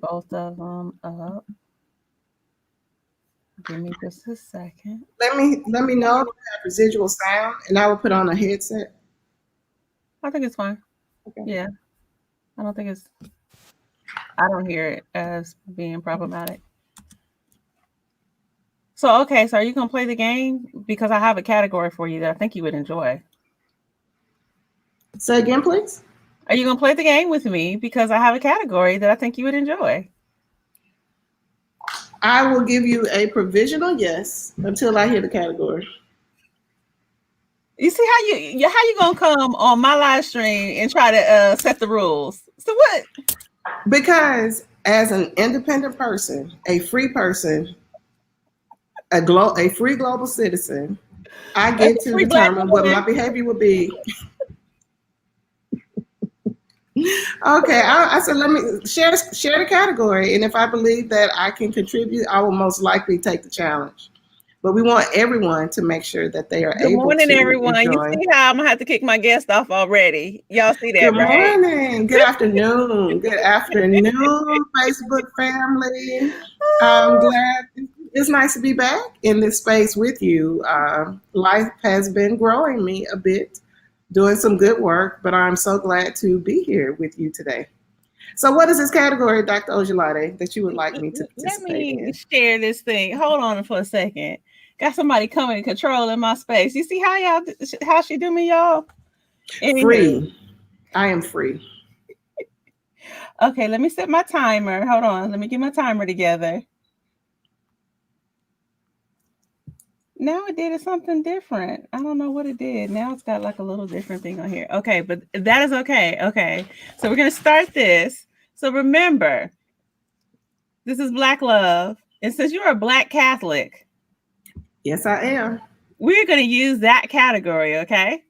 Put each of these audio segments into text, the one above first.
both of them up. Give me just a second. Let me know if you have residual sound, and I will put on a headset. I think it's fine. Okay. Yeah, I don't think it's. I don't hear it as being problematic. So okay, so are you gonna play the game? Because I have a category for you that I think you would enjoy. Say again, please. Are you gonna play the game with me? Because I have a category that I think you would enjoy. I will give you a provisional yes until I hear the category. You see how you gonna come on my live stream and try to set the rules? So what? Because as an independent person, a free person, a free global citizen, I As get a to free black determine what my woman, behavior would be. Okay, I said let me share the category, and if I believe that I can contribute, I will most likely take the challenge. But we want everyone to make sure that they are good able morning, to everyone. You enjoy. see how I'm gonna have to kick my guest off already? Y'all see that, Good right? morning, good afternoon, Facebook family. I'm glad it's nice to be back in this space with you. Life has been growing me a bit, doing some good work, but I'm so glad to be here with you today. So, what is this category, Dr. Ojelade, that you would like me to Let participate me in? share this thing. Hold on for a second. Got somebody coming and controlling my space. You see how how she do me, y'all? Anywho, Free. I am free. okay, let me set my timer. Hold on. Let me get my timer together. Now it did something different. I don't know what it did. Now it's got like a little different thing on here. Okay, but that is okay. Okay. So we're going to start this. So remember, this is Black Love. And since you're a Black Catholic, Yes, I am. we're going to use that category. Okay.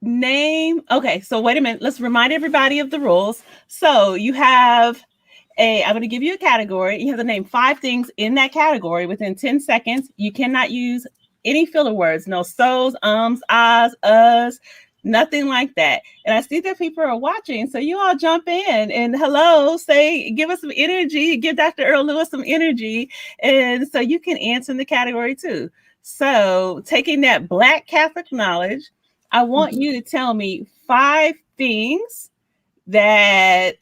Name. Okay. So wait a minute. Let's remind everybody of the rules. So you have I'm going to give you a category. You have to name 5 things in that category within 10 seconds. You cannot use any filler words, no so's, ahs, us, nothing like that. And I see that people are watching, so you all jump in and hello, say, give us some energy, give Dr. Earl-Lewis some energy, and so you can answer in the category too. So taking that Black Catholic knowledge, I want Mhm. you to tell me 5 things that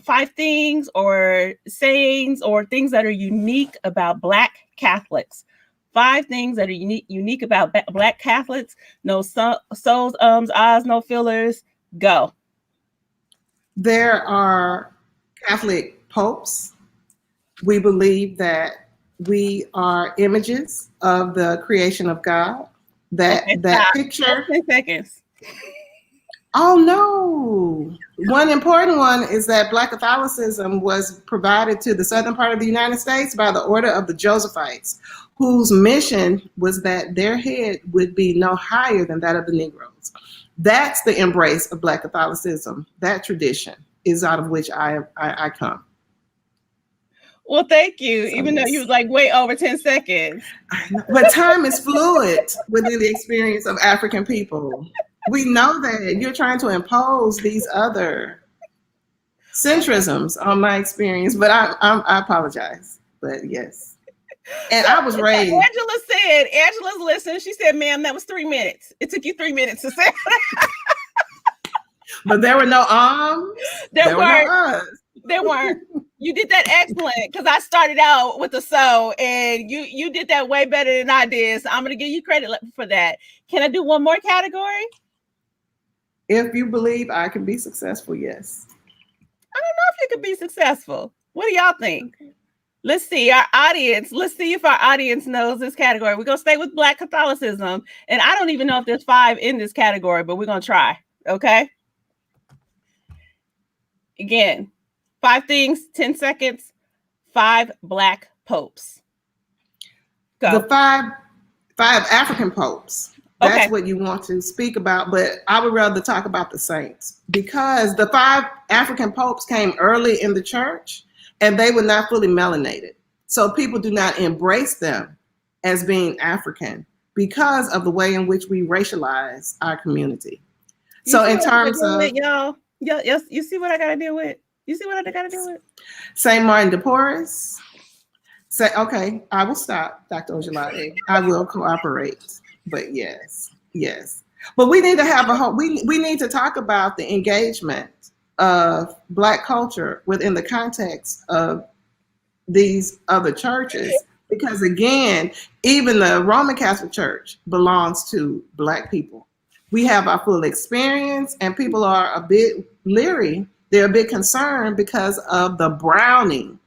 5 things or sayings or things that are unique about Black Catholics. 5 things that are unique about Black Catholics. No so's, ahs, no fillers. Go. There are Catholic popes. We believe that we are images of the creation of God. Okay, That stop. That's picture. 10 seconds. Oh no. One important one is that Black Catholicism was provided to the southern part of the United States by the order of the Josephites, whose mission was that their head would be no higher than that of the Negroes. That's the embrace of Black Catholicism. That tradition is out of which I come. Well, thank you. So Even though you was yes. like way over 10 seconds. I know. But time is fluid within the experience of African people. We know that you're trying to impose these other centrisms on my experience, but I apologize. But yes, and I was So raised, Angela's listening. She said, ma'am, that was 3 minutes. It took you 3 minutes to say. but there were no arms, There there were no weren't. us. There weren't. You did that excellent because I started out with the so, and you did that way better than I did. So I'm gonna give you credit for that. Can I do one more category? If you believe I can be successful, yes. I don't know if you could be successful. What do y'all think? Let's see our audience. Let's see if our audience knows this category. We're gonna stay with Black Catholicism, and I don't even know if there's 5 in this category, but we're gonna try. Okay. Again, 5 things, 10 seconds. 5 Black popes. The Go. five African popes. That's Okay. what you want to speak about, but I would rather talk about the saints because the 5 African popes came early in the church and they were not fully melanated. So people do not embrace them as being African because of the way in which we racialize our community. You So see in what I gotta terms deal with, of y'all? You see what I gotta deal with? You see what I got to do with? St. Martin de Porres. Say, okay, I will stop, Dr. Ojelade. I will cooperate. But yes, yes. But we need to have a whole, we need to talk about the engagement of Black culture within the context of these other churches. Because again, even the Roman Catholic Church belongs to Black people. We have our full experience, and people are a bit leery. They're a bit concerned because of the browning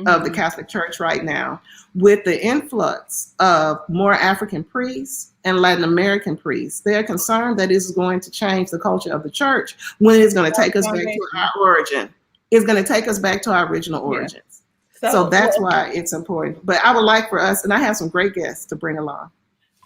of the Catholic Church right now, with the influx of more African priests and Latin American priests. They're concerned that this is going to change the culture of the church when it's going to take us back to our origin. It's going to take us back to our original origins. So that's why it's important. But I would like for us, and I have some great guests to bring along.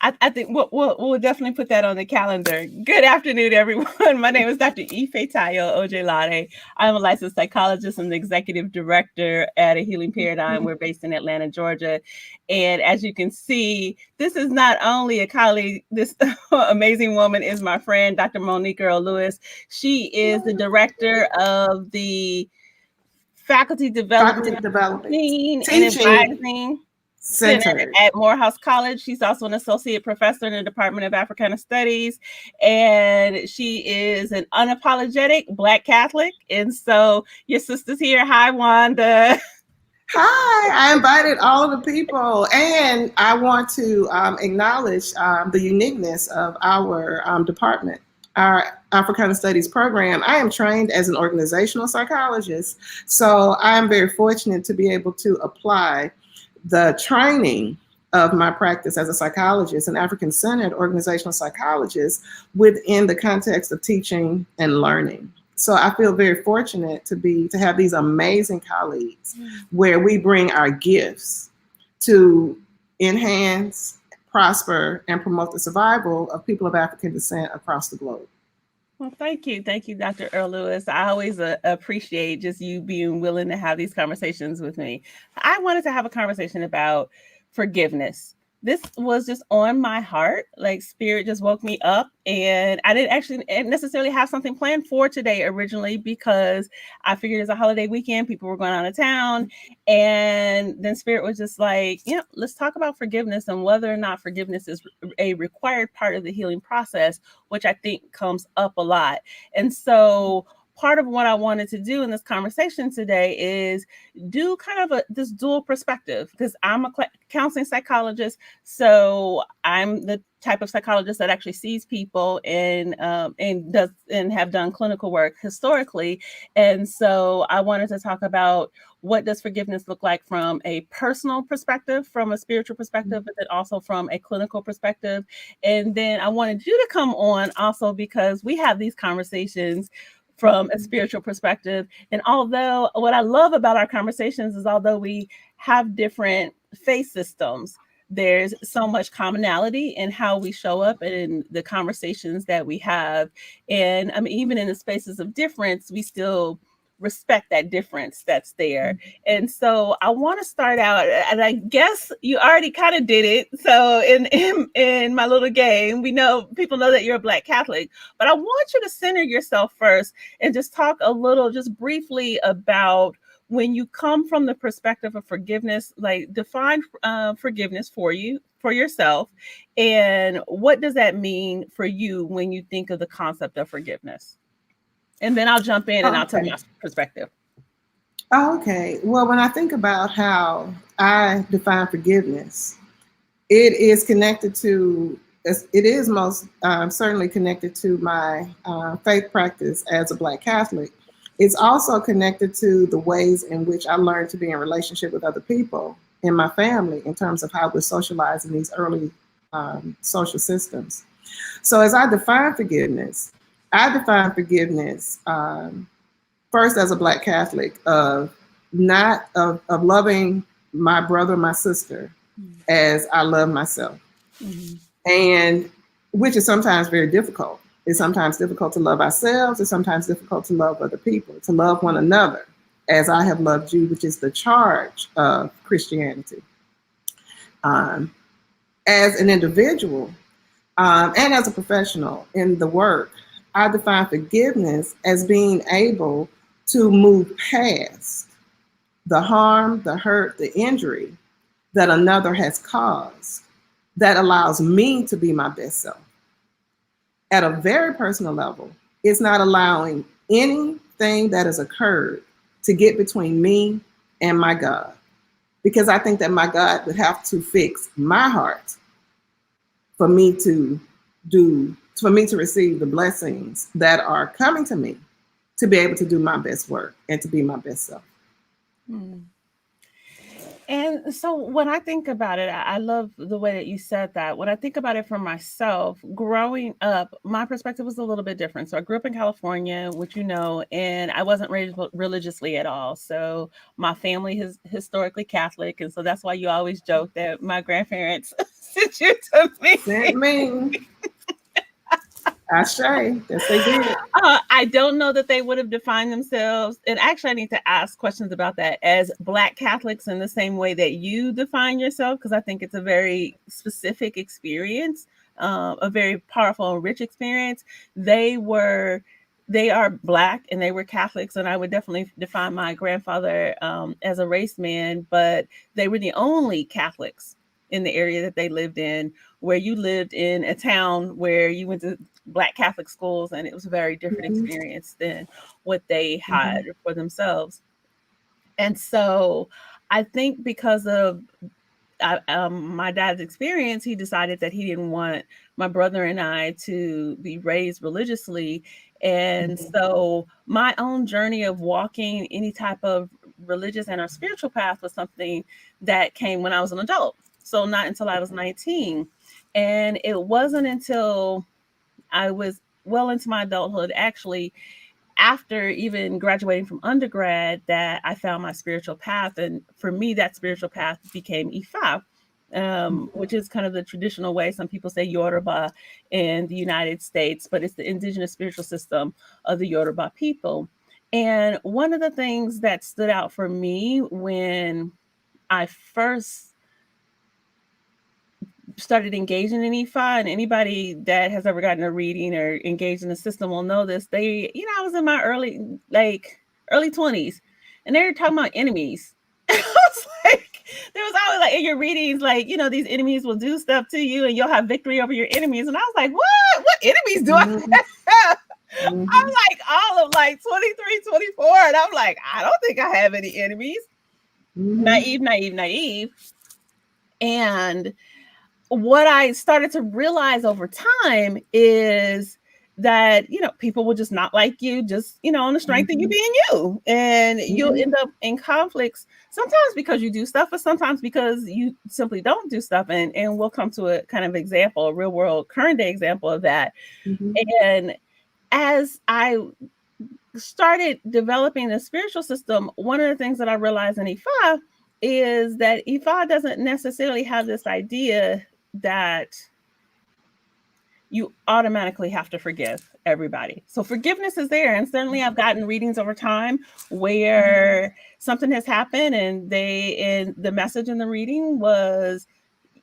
I think we'll definitely put that on the calendar. Good afternoon, everyone. My name is Dr. Ifetayo Ojelade. I'm a licensed psychologist and the executive director at A Healing Paradigm. We're based in Atlanta, Georgia. And as you can see, this is not only a colleague, this amazing woman is my friend, Dr. Monique Earl-Lewis. She is the director of the Faculty Development Teaching and Advising Center at Morehouse College. She's also an associate professor in the Department of Africana Studies, and she is an unapologetic Black Catholic. And so your sister's here. Hi, Wanda. Hi, I invited all of the people, and I want to acknowledge the uniqueness of our department, our Africana Studies program. I am trained as an organizational psychologist, so I am very fortunate to be able to apply the training of my practice as a psychologist, an African-centered organizational psychologist, within the context of teaching and learning. So I feel very fortunate to have these amazing colleagues where we bring our gifts to enhance, prosper, and promote the survival of people of African descent across the globe. Well, thank you, Dr. Earl-Lewis. I always appreciate just you being willing to have these conversations with me. I wanted to have a conversation about forgiveness. This was just on my heart, like Spirit just woke me up, and I didn't actually necessarily have something planned for today originally, because I figured it's a holiday weekend, people were going out of town, and then Spirit was just like, let's talk about forgiveness and whether or not forgiveness is a required part of the healing process, which I think comes up a lot. And so part of what I wanted to do in this conversation today is do kind of this dual perspective, because I'm a counseling psychologist. So I'm the type of psychologist that actually sees people and have done clinical work historically. And so I wanted to talk about what does forgiveness look like from a personal perspective, from a spiritual perspective, but then also from a clinical perspective. And then I wanted you to come on also because we have these conversations from a spiritual perspective. And although what I love about our conversations is although we have different faith systems, there's so much commonality in how we show up and in the conversations that we have. And I mean, even in the spaces of difference, we still respect that difference that's there. And so I want to start out, and I guess you already kind of did it. So in my little game, people know that you're a Black Catholic, but I want you to center yourself first and just talk a little, just briefly about when you come from the perspective of forgiveness, like define forgiveness for yourself, and what does that mean for you when you think of the concept of forgiveness? And then I'll jump in and I'll tell my perspective. Okay. Well, when I think about how I define forgiveness, it is most certainly connected to my faith practice as a Black Catholic. It's also connected to the ways in which I learned to be in relationship with other people in my family in terms of how we're socialized in these early social systems. So as I define forgiveness first as a Black Catholic of loving my brother, my sister, as I love myself. And which is sometimes very difficult. It's sometimes difficult to love ourselves. It's sometimes difficult to love other people, to love one another as I have loved you, which is the charge of Christianity. As an individual and as a professional in the work, I define forgiveness as being able to move past the harm, the hurt, the injury that another has caused that allows me to be my best self. At a very personal level, it's not allowing anything that has occurred to get between me and my God. Because I think that my God would have to fix my heart for me to receive the blessings that are coming to me to be able to do my best work and to be my best self. Hmm. And so when I think about it, I love the way that you said that. When I think about it for myself, growing up, my perspective was a little bit different. So I grew up in California, which you know, and I wasn't raised religiously at all. So my family is historically Catholic, and so that's why you always joke that my grandparents sent you to me. Sent me. Ashe. Yes, they did. I don't know that they would have defined themselves. And actually, I need to ask questions about that as Black Catholics in the same way that you define yourself, because I think it's a very specific experience, a very powerful and rich experience. They were. They are Black and they were Catholics, and I would definitely define my grandfather as a race man, but they were the only Catholics in the area that they lived in, where you lived in a town where you went to Black Catholic schools, and it was a very different Mm-hmm. experience than what they had Mm-hmm. for themselves. And so I think because of my dad's experience, he decided that he didn't want my brother and I to be raised religiously. And Mm-hmm. so my own journey of walking any type of religious and or spiritual path was something that came when I was an adult. So not until I was 19. And it wasn't until I was well into my adulthood, actually, after even graduating from undergrad, that I found my spiritual path. And for me, that spiritual path became Ifa, which is kind of the traditional way. Some people say Yoruba in the United States, but it's the indigenous spiritual system of the Yoruba people. And one of the things that stood out for me when I first started engaging in EFI, and anybody that has ever gotten a reading or engaged in the system will know this. I was in my early 20s, and they were talking about enemies. I was like, there was always like in your readings, like, these enemies will do stuff to you and you'll have victory over your enemies. And I was like, what? What enemies do I Mm-hmm. have? I'm Mm-hmm. like all of like 23, 24. And I'm like, I don't think I have any enemies. Mm-hmm. Naive, naive, naive. And what I started to realize over time is that, people will just not like you, just, on the strength of you Mm-hmm. being you. And you'll Mm-hmm. end up in conflicts, sometimes because you do stuff, but sometimes because you simply don't do stuff. And we'll come to a kind of example, a real world, current day example of that. Mm-hmm. And as I started developing the spiritual system, one of the things that I realized in Ifa is that Ifa doesn't necessarily have this idea that you automatically have to forgive everybody. So forgiveness is there. And certainly I've gotten readings over time where something has happened and the message in the reading was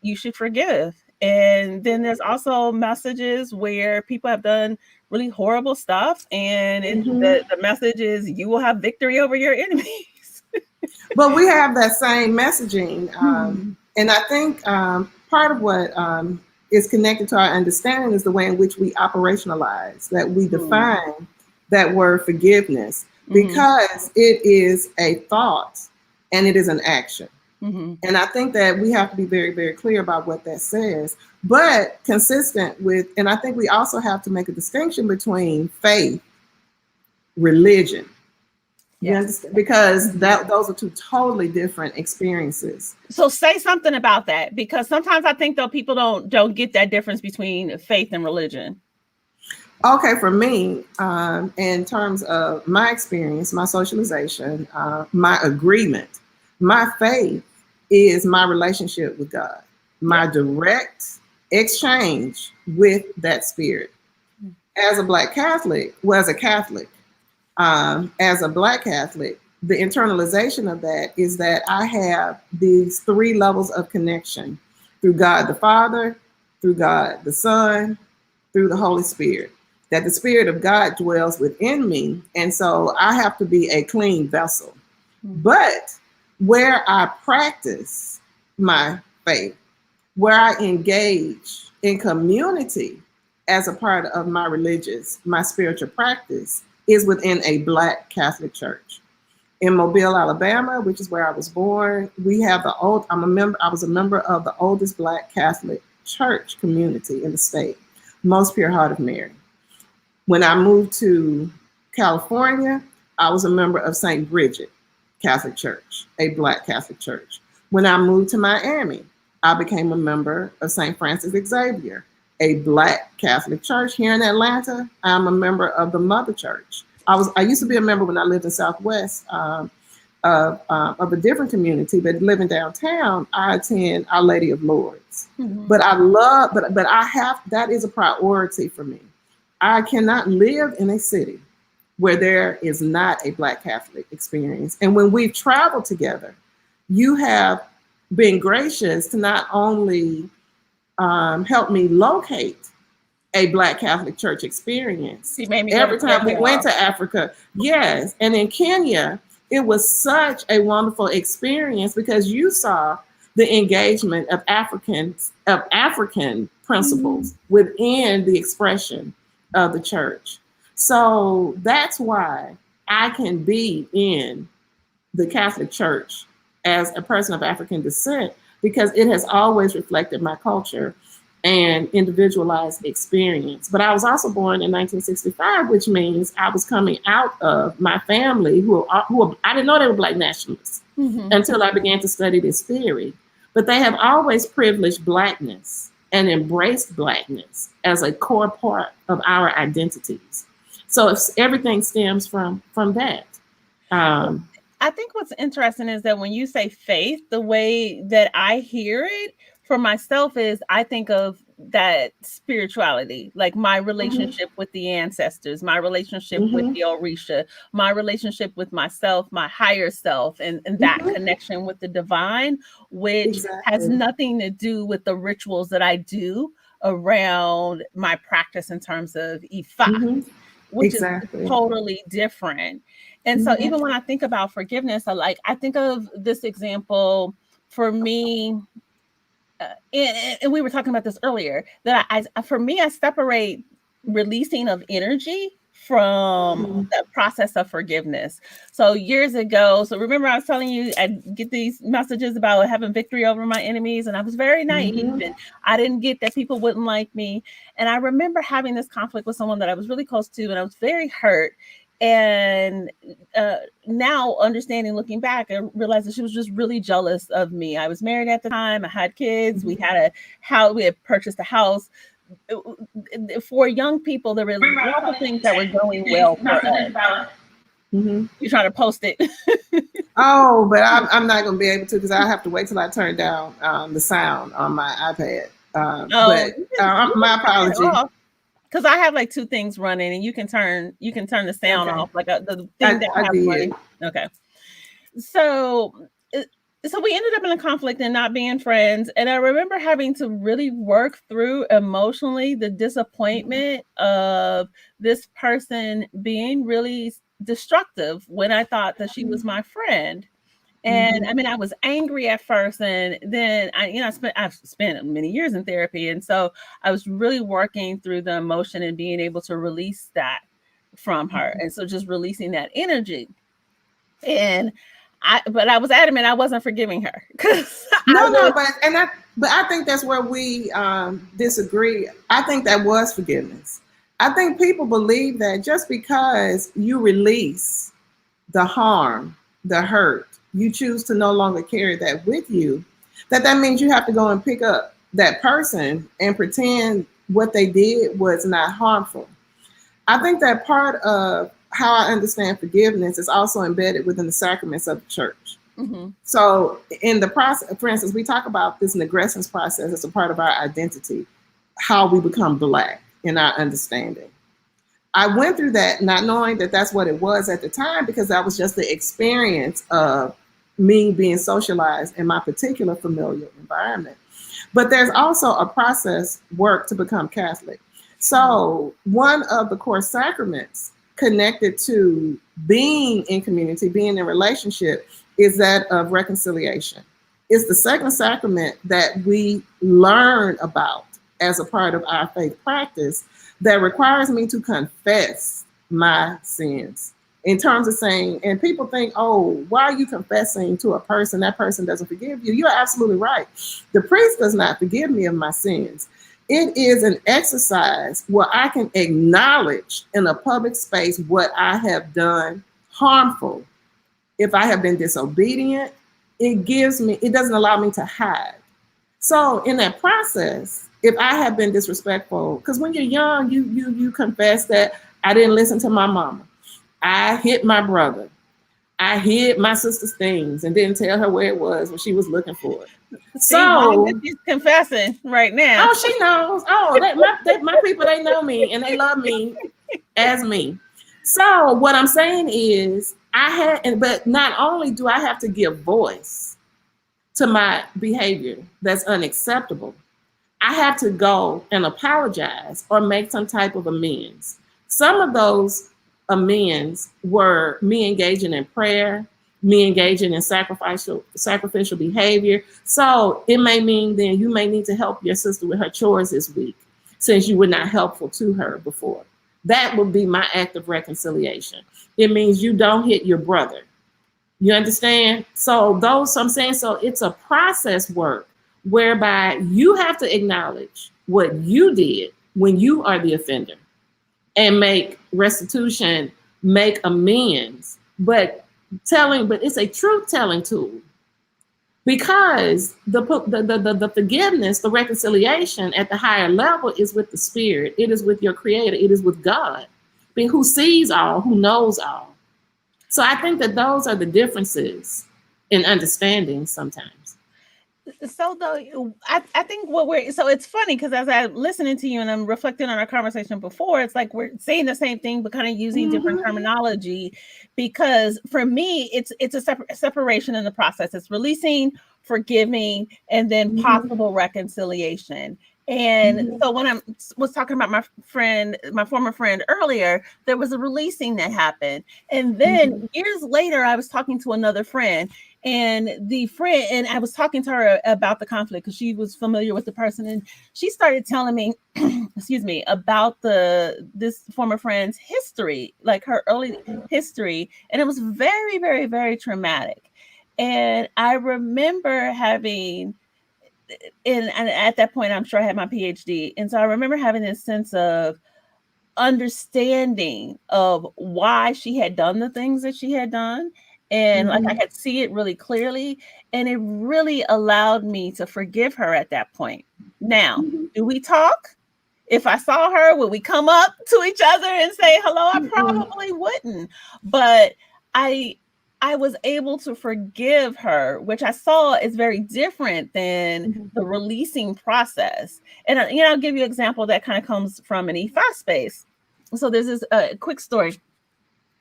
you should forgive. And then there's also messages where people have done really horrible stuff, and Mm-hmm. the message is you will have victory over your enemies. But we have that same messaging. Hmm. And I think part of what is connected to our understanding is the way in which we operationalize, that we define that word forgiveness, Mm-hmm. because it is a thought and it is an action. Mm-hmm. And I think that we have to be very, very clear about what that says, but consistent with, and I think we also have to make a distinction between faith, religion. You Yes. understand? Because those are two totally different experiences. So say something about that, because sometimes I think though people don't get that difference between faith and religion. Okay, for me, in terms of my experience, my socialization, my agreement, my faith is my relationship with God, Yeah. my direct exchange with that spirit. As a Black Catholic, well, as a Black Catholic, the internalization of that is that I have these three levels of connection through God the Father, through God the Son, through the Holy Spirit. that the Spirit of God dwells within me. And so I have to be a clean vessel. But where I practice my faith, where I engage in community as a part of my spiritual practice, is within a Black Catholic church. In Mobile, Alabama, which is where I was born, I was a member of the oldest Black Catholic church community in the state, Most Pure Heart of Mary. When I moved to California, I was a member of St. Bridget Catholic Church, a Black Catholic church. When I moved to Miami, I became a member of St. Francis Xavier, a Black Catholic church. Here in Atlanta, I'm a member of the Mother Church. I used to be a member when I lived in Southwest of a different community, but living downtown, I attend Our Lady of Lourdes. But that is a priority for me. I cannot live in a city where there is not a Black Catholic experience. And when we've traveled together, you have been gracious to not only help me locate a Black Catholic church experience every time we went to Africa. Yes. And in Kenya, it was such a wonderful experience because you saw the engagement of African principles within the expression of the church. So that's why I can be in the Catholic Church as a person of African descent, because it has always reflected my culture and individualized experience. But I was also born in 1965, which means I was coming out of my family who I didn't know they were Black nationalists until I began to study this theory. But they have always privileged Blackness and embraced Blackness as a core part of our identities. So everything stems from that. I think what's interesting is that when you say faith, the way that I hear it for myself is I think of that spirituality, like my relationship with the ancestors, my relationship with the Orisha, my relationship with myself, my higher self, and that connection with the divine, which has nothing to do with the rituals that I do around my practice in terms of Ifa, which is totally different. And so even when I think about forgiveness, I think of this example for me, and we were talking about this earlier, that for me, I separate releasing of energy from the process of forgiveness. So years ago, remember I was telling you, I get these messages about having victory over my enemies, and I was very naive, and I didn't get that people wouldn't like me. And I remember having this conflict with someone that I was really close to, and I was very hurt. And now understanding, looking back, I realized that she was just really jealous of me. I was married at the time. I had kids. We had we had purchased a house. For young people, there were lots of things that were going well for us. You're trying to post it. Oh, but I'm not going to be able to because I have to wait till I turn down the sound on my iPad. My apology. Because I have like two things running, and you can turn the sound off, like the thing that I have running. Okay. So we ended up in a conflict and not being friends. And I remember having to really work through emotionally the disappointment of this person being really destructive when I thought that she was my friend. And I mean, I was angry at first, and then I've spent many years in therapy. And so I was really working through the emotion and being able to release that from her. And so just releasing that energy. And I was adamant I wasn't forgiving her. But I think that's where we disagree. I think that was forgiveness. I think people believe that just because you release the harm, the hurt, you choose to no longer carry that with you, that means you have to go and pick up that person and pretend what they did was not harmful. I think that part of how I understand forgiveness is also embedded within the sacraments of the church. So in the process, for instance, we talk about this negrescence process as a part of our identity, how we become Black in our understanding. I went through that not knowing that that's what it was at the time, because that was just the experience of me being socialized in my particular familial environment. But there's also a process work to become Catholic. So one of the core sacraments connected to being in community, being in relationship, is that of reconciliation. It's the second sacrament that we learn about as a part of our faith practice that requires me to confess my sins. In terms of saying, and people think, oh, why are you confessing to a person? That person doesn't forgive you. You're absolutely right. The priest does not forgive me of my sins. It is an exercise where I can acknowledge in a public space what I have done harmful. If I have been disobedient, it doesn't allow me to hide. So in that process, if I have been disrespectful, because when you're young, you confess that I didn't listen to my mama. I hit my brother. I hid my sister's things and didn't tell her where it was when she was looking for it. So she's confessing right now. Oh, she knows. Oh, my people, they know me and they love me as me. So what I'm saying is but not only do I have to give voice to my behavior that's unacceptable, I have to go and apologize or make some type of amends. Some of those amends were me engaging in prayer, me engaging in sacrificial behavior. So it may mean then you may need to help your sister with her chores this week since you were not helpful to her before. That would be my act of reconciliation. It means you don't hit your brother. You understand? So I'm saying, so it's a process work whereby you have to acknowledge what you did when you are the offender and make restitution, make amends, but it's a truth-telling tool because the forgiveness, the reconciliation at the higher level is with the spirit. It is with your creator. It is with God, who sees all, who knows all. So I think that those are the differences in understanding sometimes. So though I think so it's funny because as I'm listening to you and I'm reflecting on our conversation before, it's like we're saying the same thing but kind of using different terminology, because for me it's a separation in the process. It's releasing, forgiving, and then possible reconciliation. And so when I was talking about my former friend earlier, there was a releasing that happened. And then years later, I was talking to another friend, and I was talking to her about the conflict because she was familiar with the person. And she started telling me, excuse me, about this former friend's history, like her early history. And it was very, very, very traumatic. And I remember and at that point, I'm sure I had my PhD. And so I remember having this sense of understanding of why she had done the things that she had done. And like I could see it really clearly. And it really allowed me to forgive her at that point. Now, do we talk? If I saw her, would we come up to each other and say hello? I probably wouldn't. But I was able to forgive her, which I saw is very different than the releasing process. And I'll give you an example that kind of comes from an Ifa space. So there's this quick story.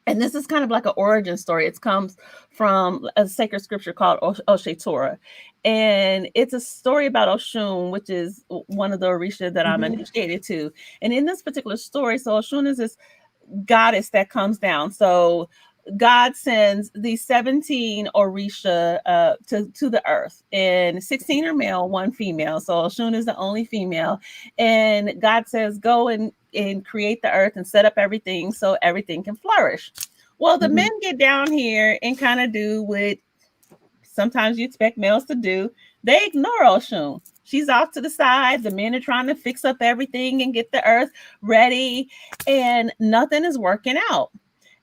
And this is kind of like an origin story. It comes from a sacred scripture called Oshe Torah. And it's a story about Oshun, which is one of the Orisha that I'm initiated to. And in this particular story, so Oshun is this goddess that comes down. So God sends these 17 Orisha to the earth, and 16 are male, 1 female. So Oshun is the only female. And God says, go and create the earth and set up everything so everything can flourish. Well, the men get down here and kind of do what sometimes you expect males to do. They ignore Oshun. She's off to the side. The men are trying to fix up everything and get the earth ready, and nothing is working out.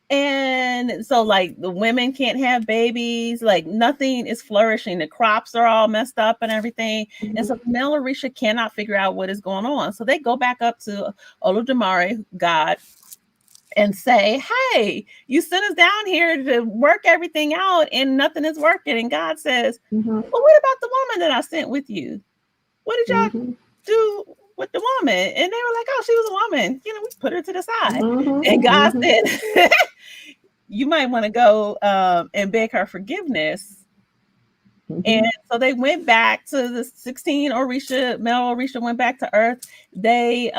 And so like the women can't have babies, like nothing is flourishing. The crops are all messed up and everything. And so the male Orisha cannot figure out what is going on. So they go back up to Olodumare, God, and say, hey, you sent us down here to work everything out and nothing is working. And God says, well, what about the woman that I sent with you? What did y'all do with the woman? And they were like, oh, she was a woman. We put her to the side. And God said, you might want to go and beg her forgiveness And so they went back to the 16 Orisha, male Orisha went back to Earth. They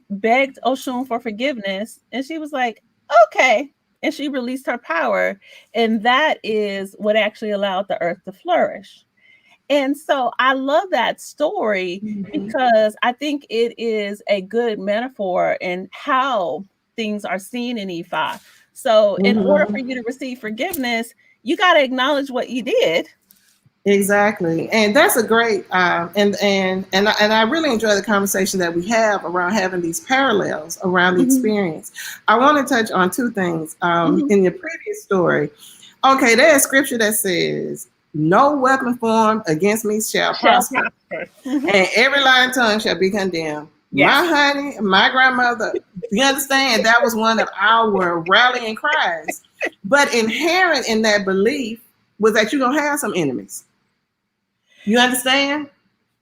begged Oshun for forgiveness, and she was like, okay. And she released her power. And that is what actually allowed the Earth to flourish. And so I love that story because I think it is a good metaphor in how things are seen in Ifa. So, in order for you to receive forgiveness, you got to acknowledge what you did. Exactly, and that's a great and I really enjoy the conversation that we have around having these parallels around the experience. I want to touch on two things in your previous story. Okay, there's scripture that says, "No weapon formed against me shall prosper, and every lying tongue shall be condemned." Yes. My honey, my grandmother, you understand, that was one of our rallying cries. But inherent in that belief was that you're gonna have some enemies. You understand?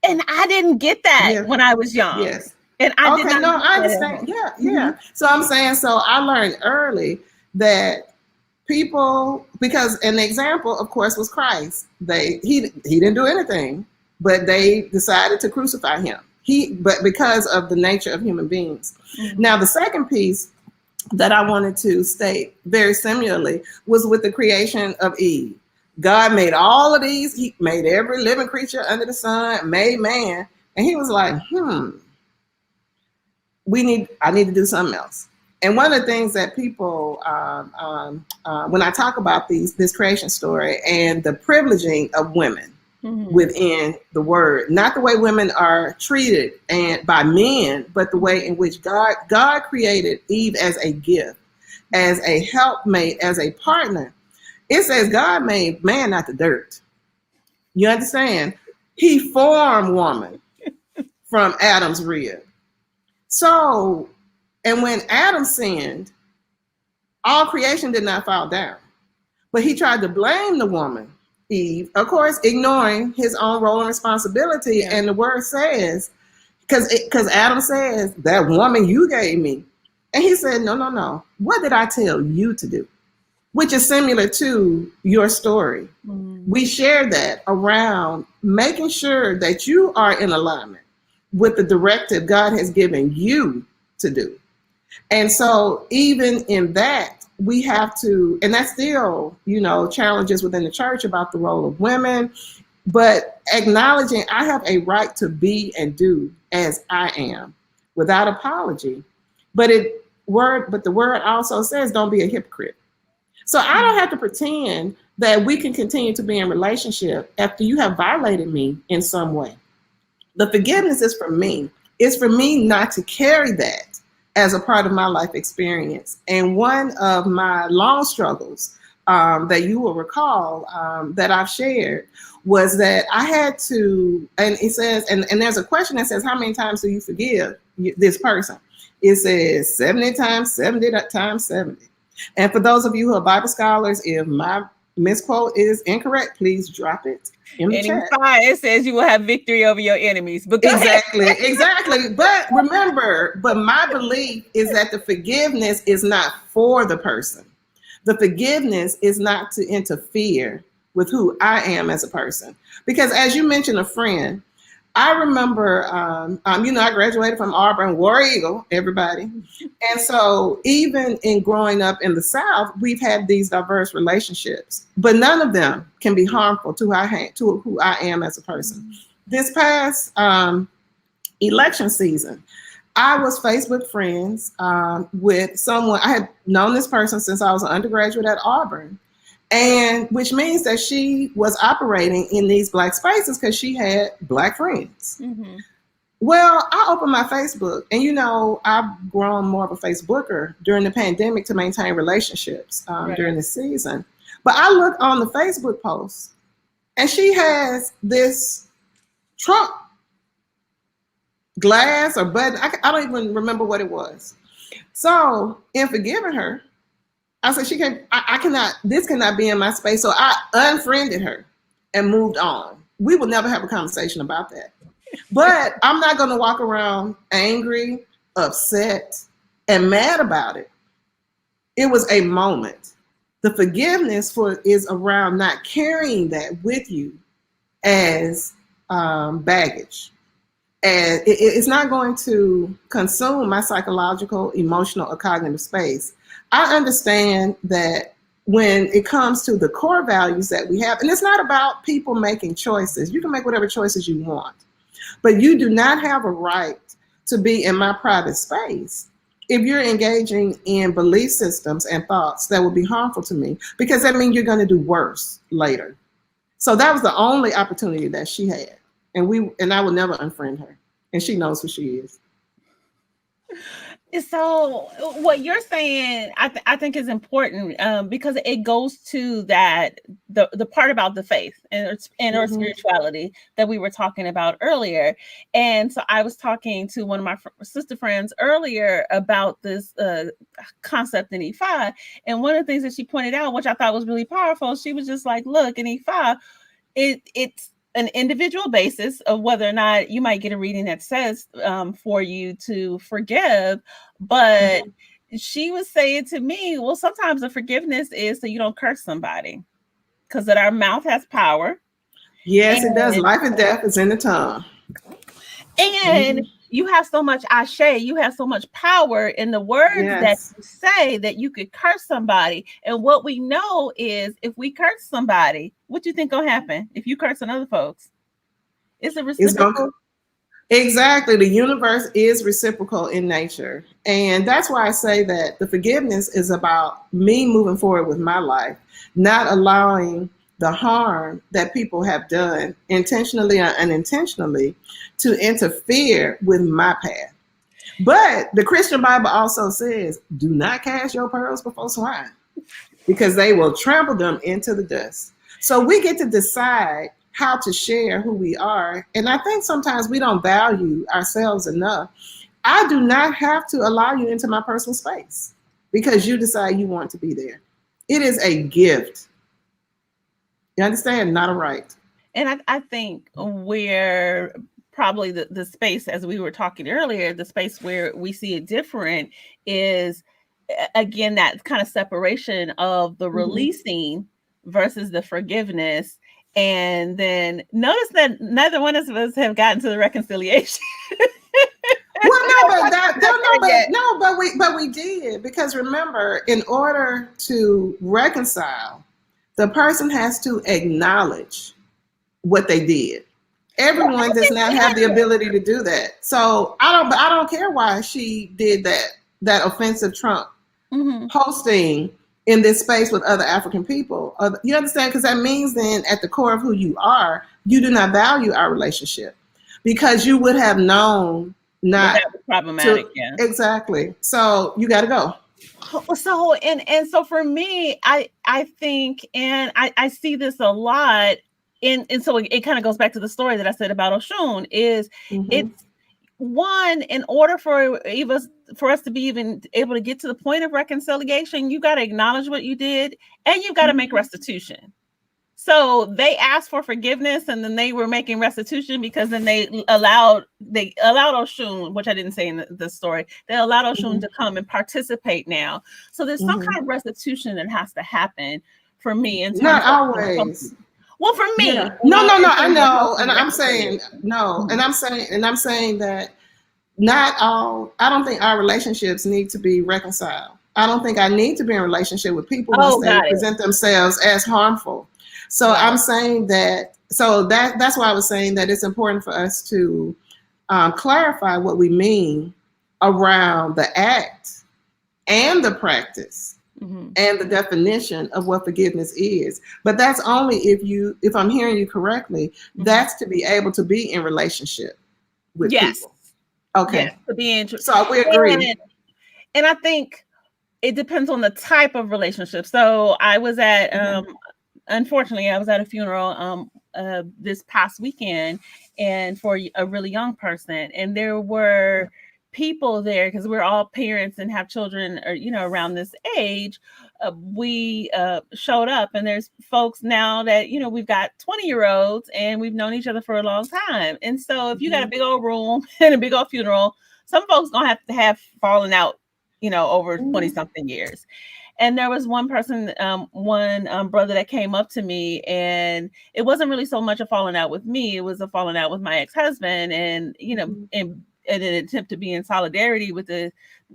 And I didn't get that when I was young. Yes. And I did not. No, I understand. Yeah. So I'm saying, so I learned early that people, because an example, of course, was Christ. He didn't do anything, but they decided to crucify him. But because of the nature of human beings. Now, the second piece that I wanted to state very similarly was with the creation of Eve. God made all of these. He made every living creature under the sun, made man. And he was like, I need to do something else. And one of the things that people, when I talk about this creation story and the privileging of women within the word, not the way women are treated and by men, but the way in which God created Eve as a gift, as a helpmate, as a partner. It says God made man out the dirt. You understand? He formed woman from Adam's rib. So, and when Adam sinned, all creation did not fall down. But he tried to blame the woman, Eve, of course, ignoring his own role and responsibility. Yeah. And the word says, because Adam says, that woman you gave me. And he said, no. What did I tell you to do? Which is similar to your story. We share that around making sure that you are in alignment with the directive God has given you to do. And so even in that, we have to, and that's still, challenges within the church about the role of women, but acknowledging I have a right to be and do as I am without apology. But the word also says, don't be a hypocrite. So I don't have to pretend that we can continue to be in relationship after you have violated me in some way. The forgiveness is for me. It's for me not to carry that as a part of my life experience. And one of my long struggles that you will recall that I've shared was that I had to, and it says, and there's a question that says, how many times do you forgive this person? It says 70 times 70 times 70. And for those of you who are Bible scholars, if my misquote is incorrect, please drop it in the chat. It says you will have victory over your enemies. But exactly. But remember, my belief is that the forgiveness is not for the person. The forgiveness is not to interfere with who I am as a person. Because as you mentioned, a friend, I remember, I graduated from Auburn, War Eagle, everybody. And so even in growing up in the South, we've had these diverse relationships, but none of them can be harmful to who I am as a person. This past election season, I was Facebook friends with someone. I had known this person since I was an undergraduate at Auburn. And which means that she was operating in these Black spaces because she had Black friends. Well, I opened my Facebook and, I've grown more of a Facebooker during the pandemic to maintain relationships during the season. But I look on the Facebook post and she has this Trump glass or button. I don't even remember what it was. So in forgiving her, I said, this cannot be in my space. So I unfriended her and moved on. We will never have a conversation about that. But I'm not going to walk around angry, upset, and mad about it. It was a moment. The forgiveness is around not carrying that with you as baggage. And it's not going to consume my psychological, emotional, or cognitive space. I understand that when it comes to the core values that we have, and it's not about people making choices. You can make whatever choices you want, but you do not have a right to be in my private space if you're engaging in belief systems and thoughts that will be harmful to me, because that means you're going to do worse later. So that was the only opportunity that she had. And I will never unfriend her. And she knows who she is. So what you're saying, I think is important, because it goes to that the part about the faith and or spirituality that we were talking about earlier. And so I was talking to one of my sister friends earlier about this concept in Ifa, and one of the things that she pointed out, which I thought was really powerful, she was just like, "Look, in Ifa, it's an individual basis of whether or not you might get a reading that says for you to forgive." But she was saying to me, well, sometimes the forgiveness is so you don't curse somebody, because that our mouth has power. Yes, it does. Life and death is in the tongue. And you have so much ashe, you have so much power in the words that you say that you could curse somebody. And what we know is if we curse somebody, what do you think gonna happen if you curse on other folks? It's a reciprocal. Exactly. The universe is reciprocal in nature. And that's why I say that the forgiveness is about me moving forward with my life, not allowing the harm that people have done intentionally or unintentionally to interfere with my path. But the Christian Bible also says, do not cast your pearls before swine, because they will trample them into the dust. So we get to decide how to share who we are. And I think sometimes we don't value ourselves enough. I do not have to allow you into my personal space because you decide you want to be there. It is a gift. You understand? Not a right. And I think we're probably the space, as we were talking earlier, the space where we see it different is, again, that kind of separation of the releasing versus the forgiveness. And then notice that neither one of us have gotten to the reconciliation. Well, but we did, because remember, in order to reconcile, the person has to acknowledge what they did. Everyone does not have the ability to do that. So I don't care why she did that offensive Trump posting in this space with other African people. You understand? Because that means then at the core of who you are, you do not value our relationship, because you would have known not that was problematic. Exactly. So you got to go. So and so for me, I think, and I see this a lot. And so it kind of goes back to the story that I said about Oshun, is it's one, in order for us to be even able to get to the point of reconciliation, you got to acknowledge what you did, and you got to make restitution. So they asked for forgiveness, and then they were making restitution, because then they allowed Oshun, which I didn't say in the story, they allowed Oshun to come and participate now. So there's some kind of restitution that has to happen for me. Not always. Well, for me, no, I know, and I'm saying no, and I'm saying that not all. I don't think our relationships need to be reconciled. I don't think I need to be in a relationship with people who present themselves as harmful. So I'm saying that. So that's why I was saying that it's important for us to clarify what we mean around the act and the practice. And the definition of what forgiveness is. But that's only if I'm hearing you correctly, that's to be able to be in relationship with people. Okay. Yes, to be so we agree. And I think it depends on the type of relationship. So I was at, unfortunately, I was at a funeral this past weekend, and for a really young person, and there were people there, because we're all parents and have children, or around this age. We showed up, and there's folks now that we've got 20-year-olds, and we've known each other for a long time. And so if you got a big old room and a big old funeral, some folks gonna have fallen out over 20 something years. And there was one person, one brother that came up to me, and it wasn't really so much a falling out with me. It was a falling out with my ex-husband. And, in an attempt to be in solidarity with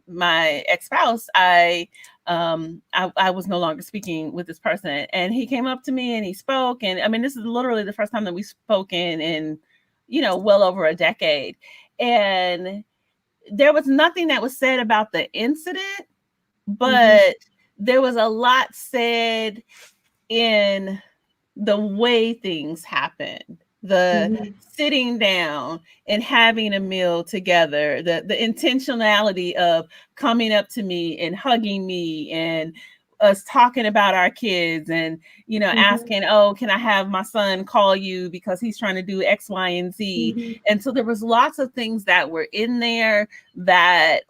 my ex-spouse, I was no longer speaking with this person. And he came up to me and he spoke. And I mean, this is literally the first time that we've spoken in, well over a decade. And there was nothing that was said about the incident, but there was a lot said in the way things happened, the sitting down and having a meal together, the intentionality of coming up to me and hugging me, and us talking about our kids, and asking, oh, can I have my son call you because he's trying to do X, Y, and Z. And so there was lots of things that were in there that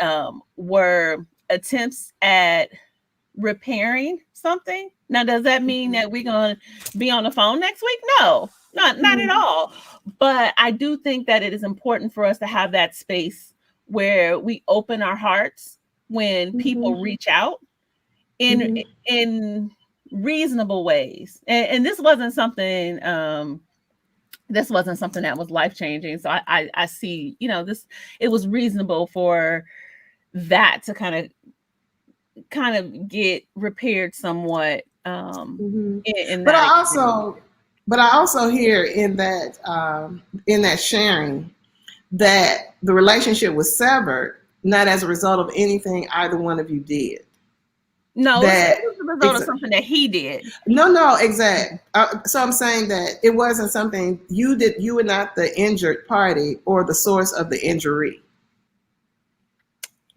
were attempts at repairing something. Now, does that mean that we're going to be on the phone next week? No, not at all. But I do think that it is important for us to have that space where we open our hearts when people reach out in reasonable ways. And this wasn't something that was life-changing. So I see, it was reasonable for that to kind of get repaired somewhat. But I also hear in that sharing that the relationship was severed not as a result of anything either one of you did. No, it was a result of something that he did. No, exactly. So I'm saying that it wasn't something you did. You were not the injured party or the source of the injury.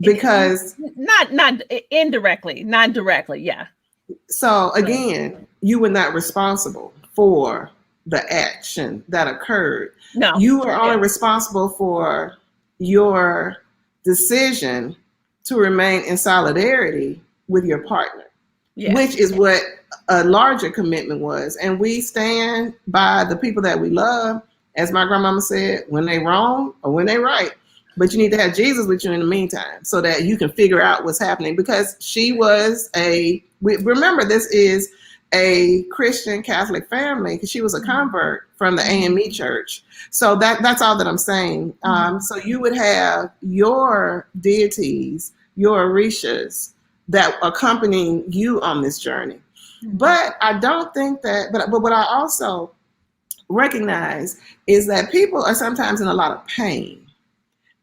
Because not indirectly, not directly, yeah. So again, you were not responsible for the action that occurred. No, you were only responsible for your decision to remain in solidarity with your partner, which is what a larger commitment was. And we stand by the people that we love, as my grandmama said, when they wrong or when they right. But you need to have Jesus with you in the meantime so that you can figure out what's happening, because she was remember, this is a Christian Catholic family, because she was a convert from the AME church. So that's all that I'm saying. So you would have your deities, your Orishas that accompanying you on this journey. But I don't think that, but what I also recognize is that people are sometimes in a lot of pain.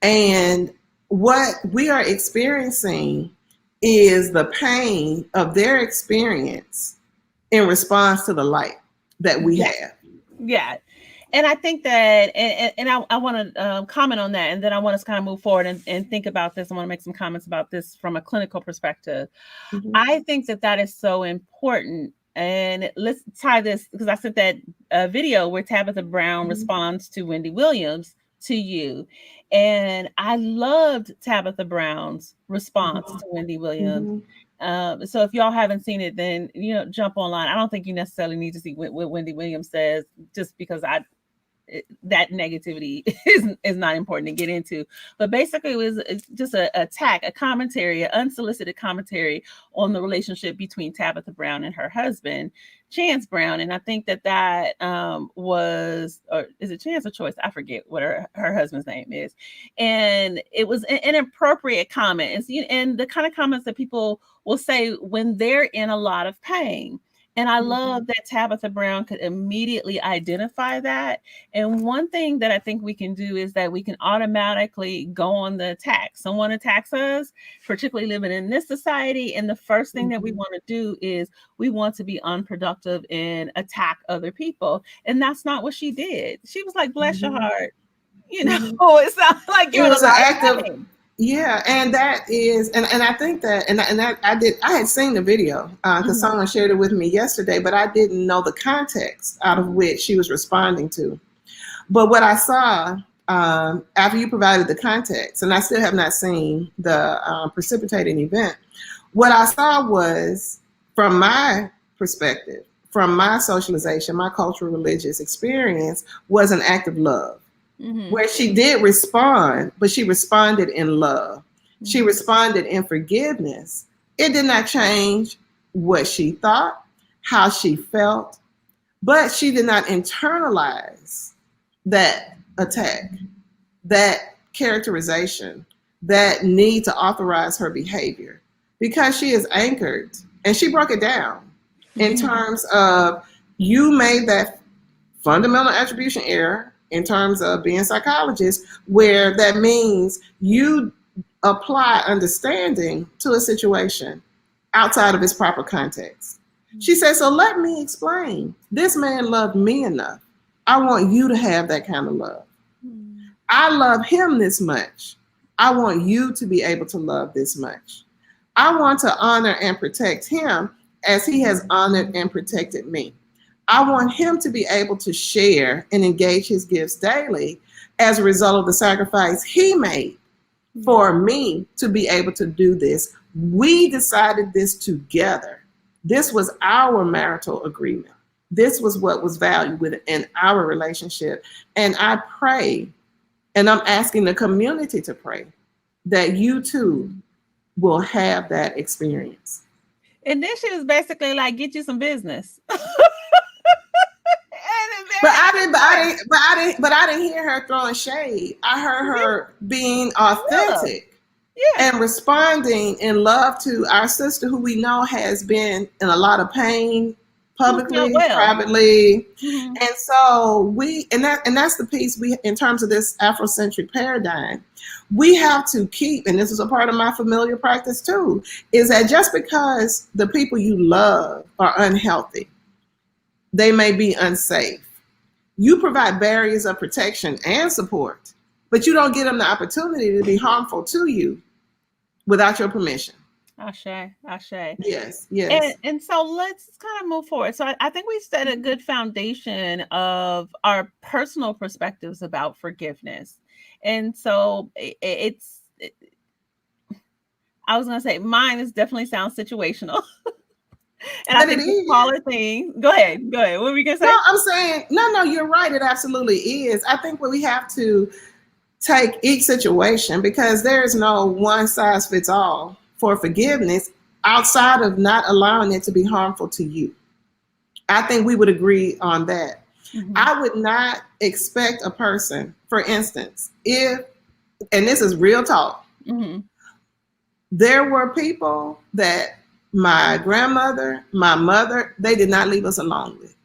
And what we are experiencing is the pain of their experience in response to the light that we have. Yeah. And I think that, and I want to comment on that, and then I want us to kind of move forward and think about this. I want to make some comments about this from a clinical perspective. I think that is so important. And let's tie this, because I sent that video where Tabitha Brown responds to Wendy Williams to you. And I loved Tabitha Brown's response to Wendy Williams. So if y'all haven't seen it, then, jump online. I don't think you necessarily need to see what Wendy Williams says, just because that negativity is not important to get into. But basically, it was just an attack, a commentary, an unsolicited commentary on the relationship between Tabitha Brown and her husband, Chance Brown. And I think that was, or is it Chance or Choice? I forget what her husband's name is. And it was an inappropriate comment. And the kind of comments that people will say when they're in a lot of pain. And I love that Tabitha Brown could immediately identify that. And one thing that I think we can do is that we can automatically go on the attack. Someone attacks us, particularly living in this society. And the first thing that we want to do is we want to be unproductive and attack other people. And that's not what she did. She was like, bless your heart. It sounds like it was an act of. Yeah, and that is, and I think that, and that I had seen the video because someone shared it with me yesterday, but I didn't know the context out of which she was responding to. But what I saw after you provided the context, and I still have not seen the precipitating event, what I saw was, from my perspective, from my socialization, my cultural religious experience, was an act of love. Where she did respond, but she responded in love. She responded in forgiveness It did not change what she thought, how she felt, but she did not internalize that attack, that characterization, that need to authorize her behavior, because she is anchored, and she broke it down in terms of, you made that fundamental attribution error in terms of being a psychologist, where that means you apply understanding to a situation outside of its proper context. She said, so let me explain. This man loved me enough. I want you to have that kind of love. I love him this much. I want you to be able to love this much. I want to honor and protect him as he has honored and protected me. I want him to be able to share and engage his gifts daily as a result of the sacrifice he made for me to be able to do this. We decided this together. This was our marital agreement. This was what was valued within our relationship. And I pray, and I'm asking the community to pray, that you too will have that experience. And then she was basically like, get you some business. But I didn't hear her throwing shade. I heard her being authentic and responding in love to our sister, who we know has been in a lot of pain, publicly, privately. And so that's the piece we, in terms of this Afrocentric paradigm, we have to keep, and this is a part of my familiar practice too, is that just because the people you love are unhealthy, they may be unsafe. You provide barriers of protection and support, but you don't give them the opportunity to be harmful to you without your permission. Ashe. Yes. And so let's kind of move forward. So I think we set a good foundation of our personal perspectives about forgiveness. And so I was going to say, mine is definitely sounds situational. And but I think the smaller things. Go ahead. What were you going to say? No, I'm saying, no, you're right. It absolutely is. I think we have to take each situation, because there is no one size fits all for forgiveness outside of not allowing it to be harmful to you. I think we would agree on that. I would not expect a person, for instance, if, and this is real talk, there were people that my grandmother, my mother, they did not leave us alone with.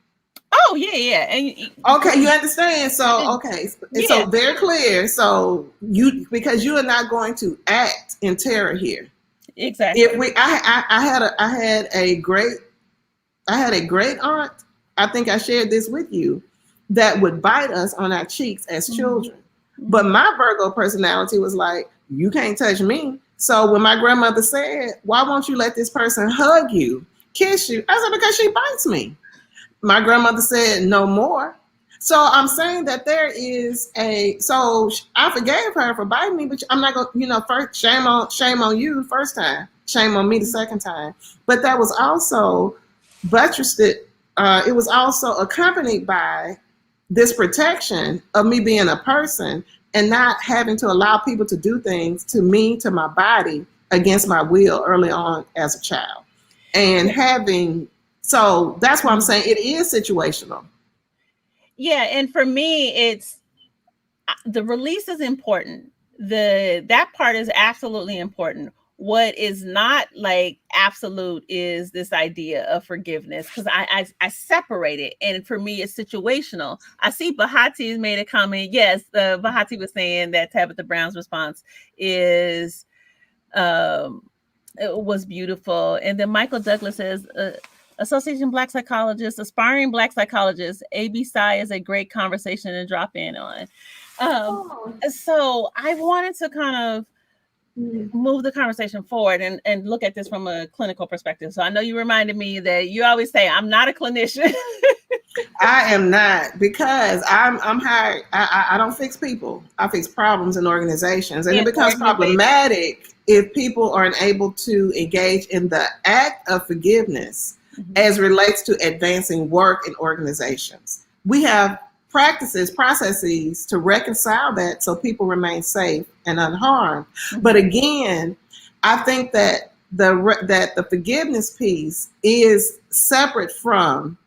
Oh, yeah. And okay, you understand? So, okay. So very clear. So because you are not going to act in terror here. Exactly. If I had a great aunt, I think I shared this with you, that would bite us on our cheeks as children. But my Virgo personality was like, you can't touch me. So when my grandmother said, why won't you let this person hug you, kiss you? I said, because she bites me. My grandmother said, no more. So I'm saying that there is so I forgave her for biting me, but I'm not going to, first, shame on you first time, shame on me the second time. But that was also buttressed it was also accompanied by this protection of me being a person and not having to allow people to do things to me, to my body, against my will early on as a child. And so that's why I'm saying it is situational. Yeah, and for me, it's the release is important. That part is absolutely important. What is not like absolute is this idea of forgiveness, because I separate it, and for me it's situational. I see Bahati made a comment. Yes, Bahati was saying that Tabitha Brown's response is it was beautiful, and then Michael Douglas says. Association Black Psychologists, aspiring Black psychologists, AB Psy is a great conversation to drop in on. So I wanted to kind of move the conversation forward and look at this from a clinical perspective. So I know you reminded me that you always say I'm not a clinician. I am not, because I'm hired. I don't fix people. I fix problems in organizations, and it becomes problematic if people aren't able to engage in the act of forgiveness as relates to advancing work in organizations. We have practices, processes to reconcile that so people remain safe and unharmed. But again, I think that that the forgiveness piece is separate from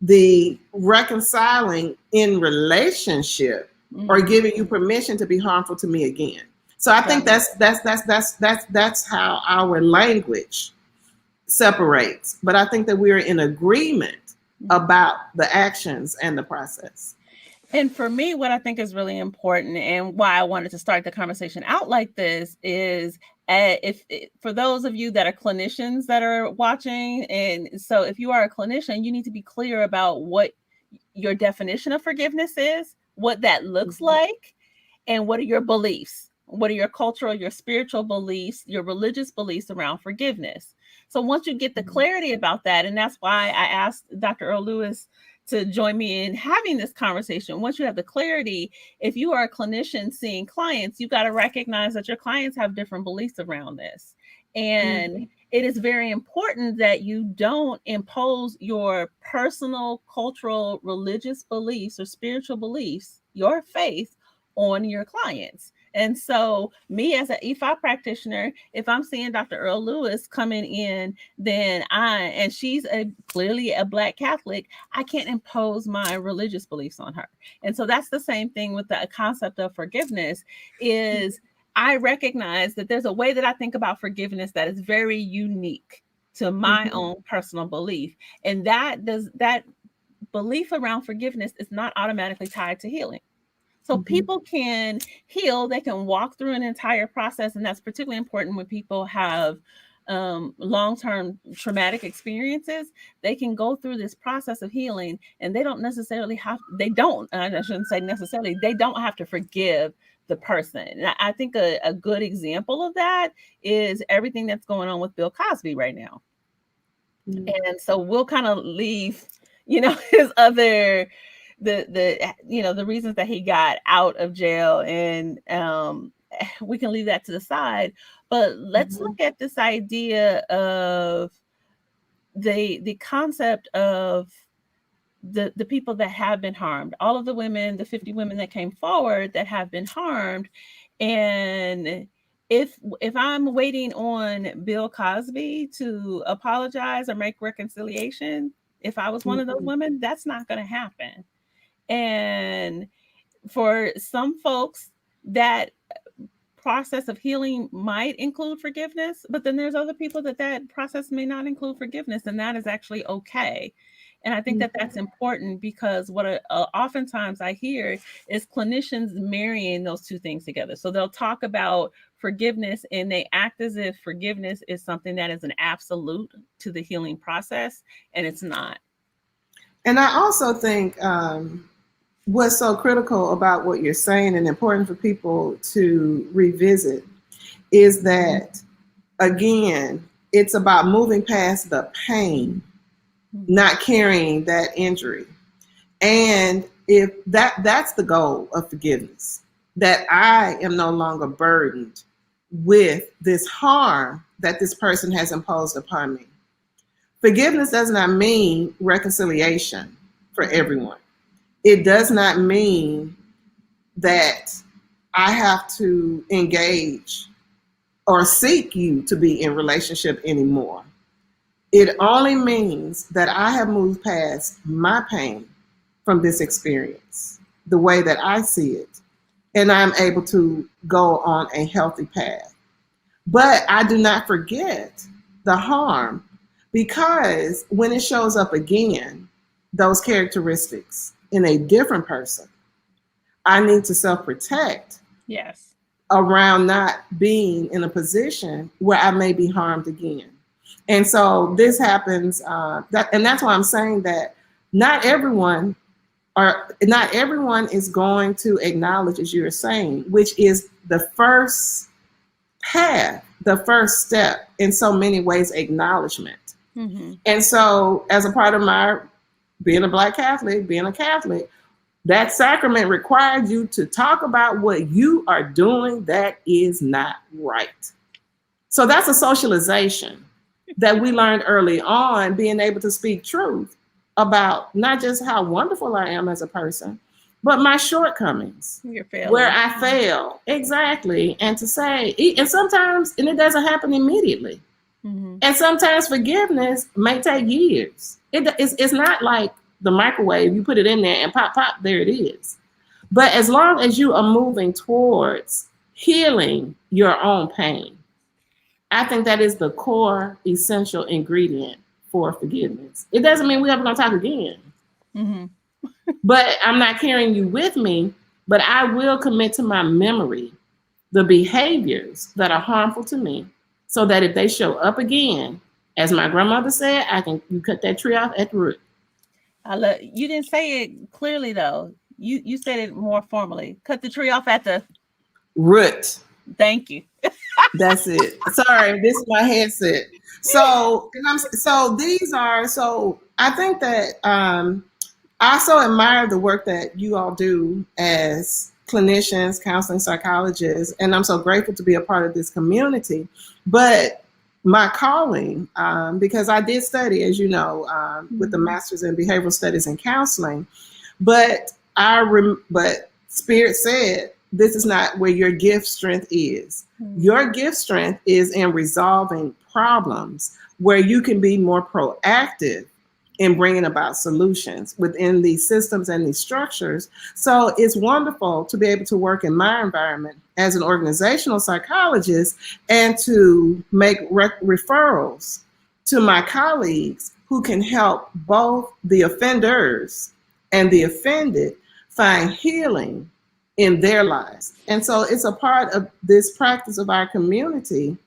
the reconciling in relationship or giving you permission to be harmful to me again. So I think that's how our language separates. But I think that we're in agreement about the actions and the process. And for me, what I think is really important and why I wanted to start the conversation out like this is if for those of you that are clinicians that are watching, and so if you are a clinician, you need to be clear about what your definition of forgiveness is, what that looks like, and what are your beliefs? What are your cultural, your spiritual beliefs, your religious beliefs around forgiveness? So once you get the clarity about that, and that's why I asked Dr. Earl-Lewis to join me in having this conversation. Once you have the clarity, if you are a clinician seeing clients, you got to recognize that your clients have different beliefs around this. And it is very important that you don't impose your personal, cultural, religious beliefs or spiritual beliefs, your faith, on your clients. And so me as an EFI practitioner, if I'm seeing Dr. Earl-Lewis coming in, then and she's clearly a Black Catholic, I can't impose my religious beliefs on her. And so that's the same thing with the concept of forgiveness is I recognize that there's a way that I think about forgiveness that is very unique to my own personal belief. And that belief around forgiveness is not automatically tied to healing. So people can heal, they can walk through an entire process. And that's particularly important when people have long-term traumatic experiences. They can go through this process of healing and they don't necessarily have, I shouldn't say necessarily, they don't have to forgive the person. And I think a good example of that is everything that's going on with Bill Cosby right now. And so we'll kind of leave, his other the reasons that he got out of jail, and we can leave that to the side. But let's look at this idea of the concept of the people that have been harmed, all of the women, the 50 women that came forward that have been harmed. And if I'm waiting on Bill Cosby to apologize or make reconciliation, if I was one of those women, that's not going to happen. And for some folks, that process of healing might include forgiveness, but then there's other people that process may not include forgiveness, and that is actually okay. And I think that that's important because what oftentimes I hear is clinicians marrying those two things together. So they'll talk about forgiveness and they act as if forgiveness is something that is an absolute to the healing process, and it's not. And I also think what's so critical about what you're saying and important for people to revisit is that, again, it's about moving past the pain, not carrying that injury. And if that's the goal of forgiveness, that I am no longer burdened with this harm that this person has imposed upon me. Forgiveness does not mean reconciliation for everyone. It does not mean that I have to engage or seek you to be in relationship anymore. It only means that I have moved past my pain from this experience, the way that I see it, and I'm able to go on a healthy path. But I do not forget the harm, because when it shows up again, those characteristics in a different person, I need to self-protect. Yes. Around not being in a position where I may be harmed again. And so this happens, and that's why I'm saying that not everyone is going to acknowledge, as you're saying, which is the first path, the first step, in so many ways, acknowledgement. And so as a part of my being a Black Catholic, being a Catholic, that sacrament required you to talk about what you are doing that is not right. So that's a socialization that we learned early on, being able to speak truth about not just how wonderful I am as a person, but my shortcomings, where I fail. Exactly. And to say, and sometimes, and it doesn't happen immediately. Mm-hmm. And sometimes forgiveness may take years. It's not like the microwave, you put it in there and pop, pop, there it is. But as long as you are moving towards healing your own pain, I think that is the core essential ingredient for forgiveness. It doesn't mean we're ever going to talk again. Mm-hmm. But I'm not carrying you with me, but I will commit to my memory the behaviors that are harmful to me so that if they show up again, as my grandmother said, you cut that tree off at the root. You didn't say it clearly though. You said it more formally. Cut the tree off at the. Root. Thank you. That's it. Sorry, this is my headset. So, I think that I also admire the work that you all do as clinicians, counseling psychologists, and I'm so grateful to be a part of this community. But my calling, because I did study, as you know, with the master's in behavioral studies and counseling, but but Spirit said this is not where your gift strength is. Your gift strength is in resolving problems where you can be more proactive in bringing about solutions within these systems and these structures. So it's wonderful to be able to work in my environment as an organizational psychologist and to make referrals to my colleagues who can help both the offenders and the offended find healing in their lives. And so it's a part of this practice of our community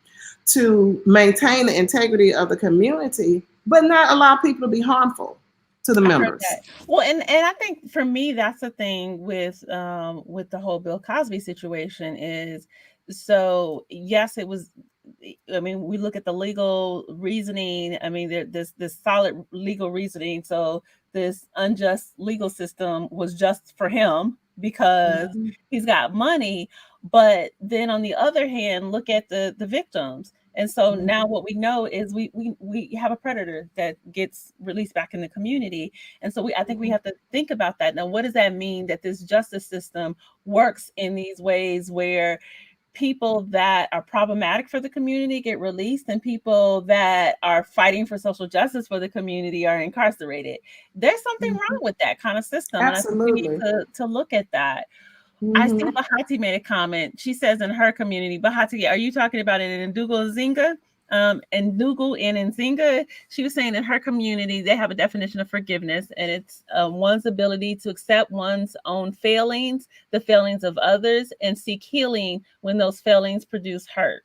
to maintain the integrity of the community, but not allow people to be harmful to the members. Well, and I think for me, that's the thing with the whole Bill Cosby situation is, so yes, it was, I mean, we look at the legal reasoning. I mean, this solid legal reasoning. So this unjust legal system was just for him because he's got money. But then on the other hand, look at the victims. And so now what we know is we have a predator that gets released back in the community. And so I think we have to think about that. Now, what does that mean that this justice system works in these ways where people that are problematic for the community get released and people that are fighting for social justice for the community are incarcerated? There's something wrong with that kind of system. Absolutely. And I think we need to look at that. I see Bahati made a comment. She says in her community, Bahati, are you talking about it in Ndugu Nzinga? And Ndugu and Nzinga, she was saying in her community, they have a definition of forgiveness, and it's one's ability to accept one's own failings, the failings of others, and seek healing when those failings produce hurt.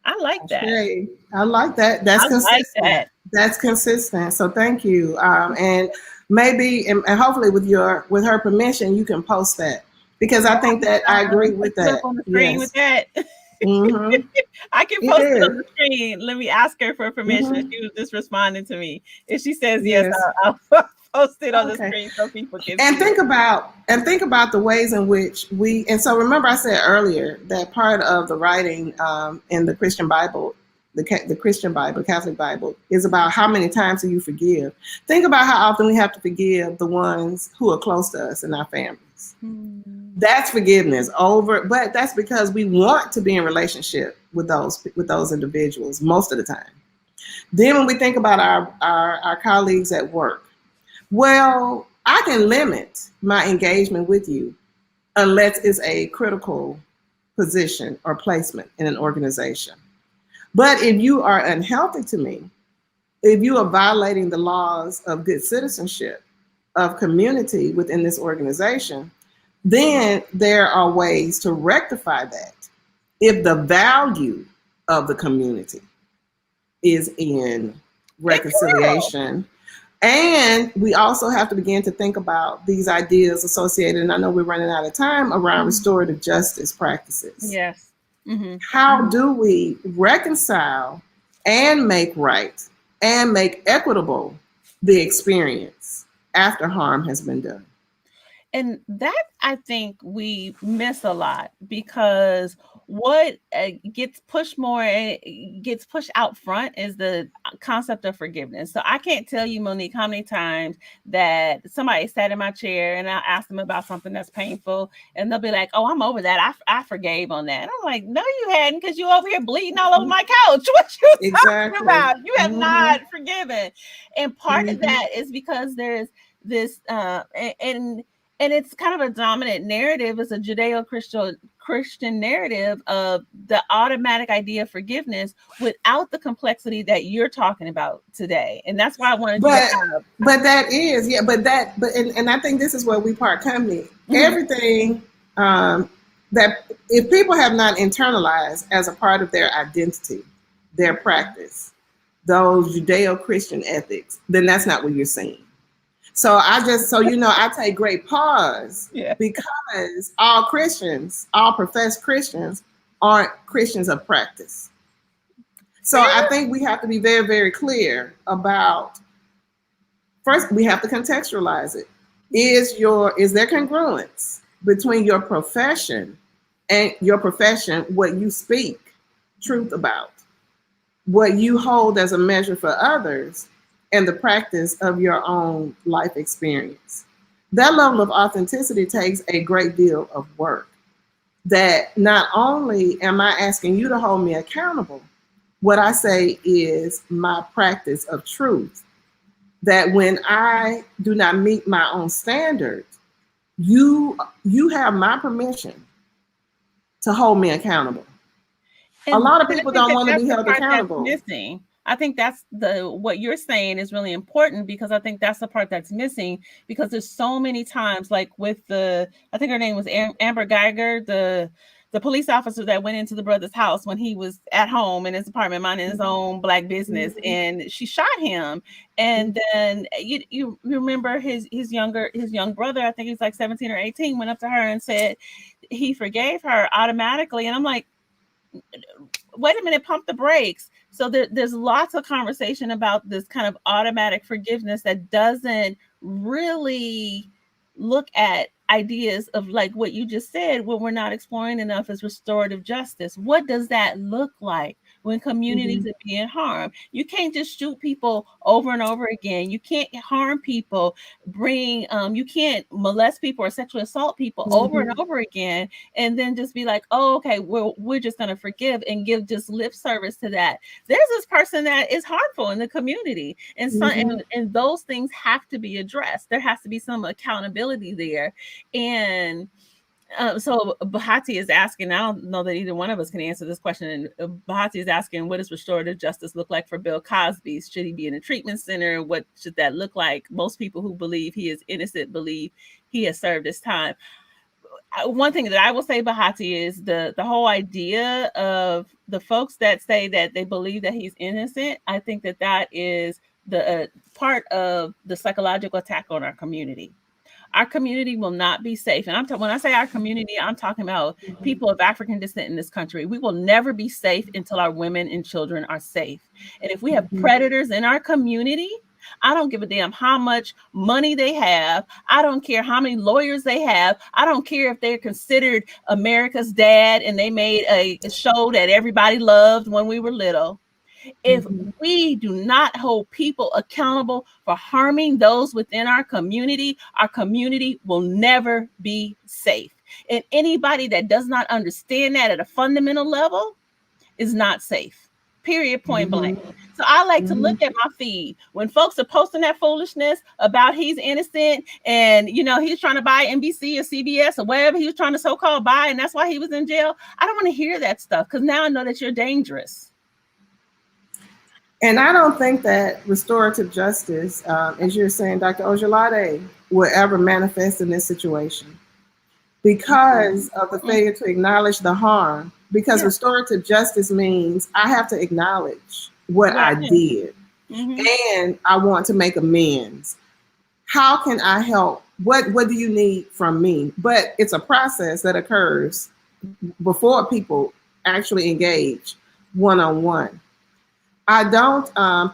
I like that. Okay. I like that. That's consistent. Like that. That's consistent. So thank you. And maybe, and hopefully with her permission, you can post that. Because I think that I agree with that. On the screen with that. I can post it on the screen. Let me ask her for permission. She was just responding to me. If she says yes, I'll post it on the screen so people can see. Think about the ways in which and so remember I said earlier that part of the writing in the Christian Bible, the Christian Bible, Catholic Bible, is about how many times do you forgive. Think about how often we have to forgive the ones who are close to us in our families. That's forgiveness but that's because we want to be in relationship with those individuals most of the time. Then when we think about our colleagues at work, well, I can limit my engagement with you unless it's a critical position or placement in an organization. But if you are unhealthy to me, if you are violating the laws of good citizenship, of community within this organization, then there are ways to rectify that. If the value of the community is in reconciliation, and we also have to begin to think about these ideas associated, and I know we're running out of time, around restorative justice practices. Yes. How do we reconcile and make right and make equitable the experience after harm has been done? And that I think we miss a lot, because what gets pushed more and gets pushed out front is the concept of forgiveness. So I can't tell you, Monique, how many times that somebody sat in my chair and I asked them about something that's painful, and they'll be like, "Oh, I'm over that. I forgave on that." And I'm like, "No, you hadn't, because you over here bleeding all over my couch. What you talking Exactly. about? You have not forgiven." And part of Mm-hmm. that is because there's this and it's kind of a dominant narrative. It's a Judeo-Christian narrative of the automatic idea of forgiveness without the complexity that you're talking about today. And that's why I wanted you to But have. that is, yeah, and I think this is where we part company. Mhm. Everything that if people have not internalized as a part of their identity, their practice, those Judeo-Christian ethics, then that's not what you're seeing. So I take great pause, Yeah. because all Christians, all professed Christians, aren't Christians of practice. So I think we have to be very, very clear about, first we have to contextualize it. Is there congruence between your profession what you speak truth about, what you hold as a measure for others, and the practice of your own life experience? That level of authenticity takes a great deal of work. That not only am I asking you to hold me accountable, what I say is my practice of truth. That when I do not meet my own standards, you have my permission to hold me accountable. A And lot of I people think don't that want to that's be the held part that's accountable. missing. I think that's the what you're saying is really important, because I think that's the part that's missing, because there's so many times, like with the, I think her name was Amber Geiger, the police officer that went into the brother's house when he was at home in his apartment minding his own black business, Mhm. and she shot him. And then you remember his young brother, I think he's like 17 or 18, went up to her and said he forgave her automatically. And I'm like, wait a minute, pump the brakes. So there's lots of conversation about this kind of automatic forgiveness that doesn't really look at ideas of, like what you just said, what we're not exploring enough is restorative justice. What does that look like when communities Mhm. are being harmed? You can't just shoot people over and over again. You can't harm people, you can't molest people or sexually assault people over and Mhm. over again, and then just be like, "Oh, okay, we're just going to forgive," and give just lip service to that. There's this person that is harmful in the community, and so Mhm. and those things have to be addressed. There has to be some accountability there. And so Bahati is asking, I don't know that either one of us can answer this question. And Bahati is asking, what does restorative justice look like for Bill Cosby? Should he be in a treatment center? What should that look like? Most people who believe he is innocent believe he has served his time. One thing that I will say, Bahati, is the whole idea of the folks that say that they believe that he's innocent. I think that that is the part of the psychological attack on our community. Our community will not be safe. And when I say our community, I'm talking about people of African descent in this country. We will never be safe until our women and children are safe. And if we have Mhm. predators in our community, I don't give a damn how much money they have. I don't care how many lawyers they have. I don't care if they're considered America's dad and they made a show that everybody loved when we were little. If Mhm. we do not hold people accountable for harming those within our community will never be safe. And anybody that does not understand that at a fundamental level is not safe. Period, point blank. Mhm. So I like to look Mhm. at my feed when folks are posting that foolishness about he's innocent and he's trying to buy NBC or CBS or whatever he was trying to so-called buy, and that's why he was in jail. I don't want to hear that stuff, because now I know that you're dangerous. And I don't think that restorative justice, as you're saying, Dr. Ojelade, will ever manifest in this situation because of the Mm, failure to acknowledge the harm. Because yeah, restorative justice means I have to acknowledge what what I I did. did Mm-hmm. and I want to make amends. How can I help? What do you need from me? But it's a process that occurs before people actually engage one on one. I don't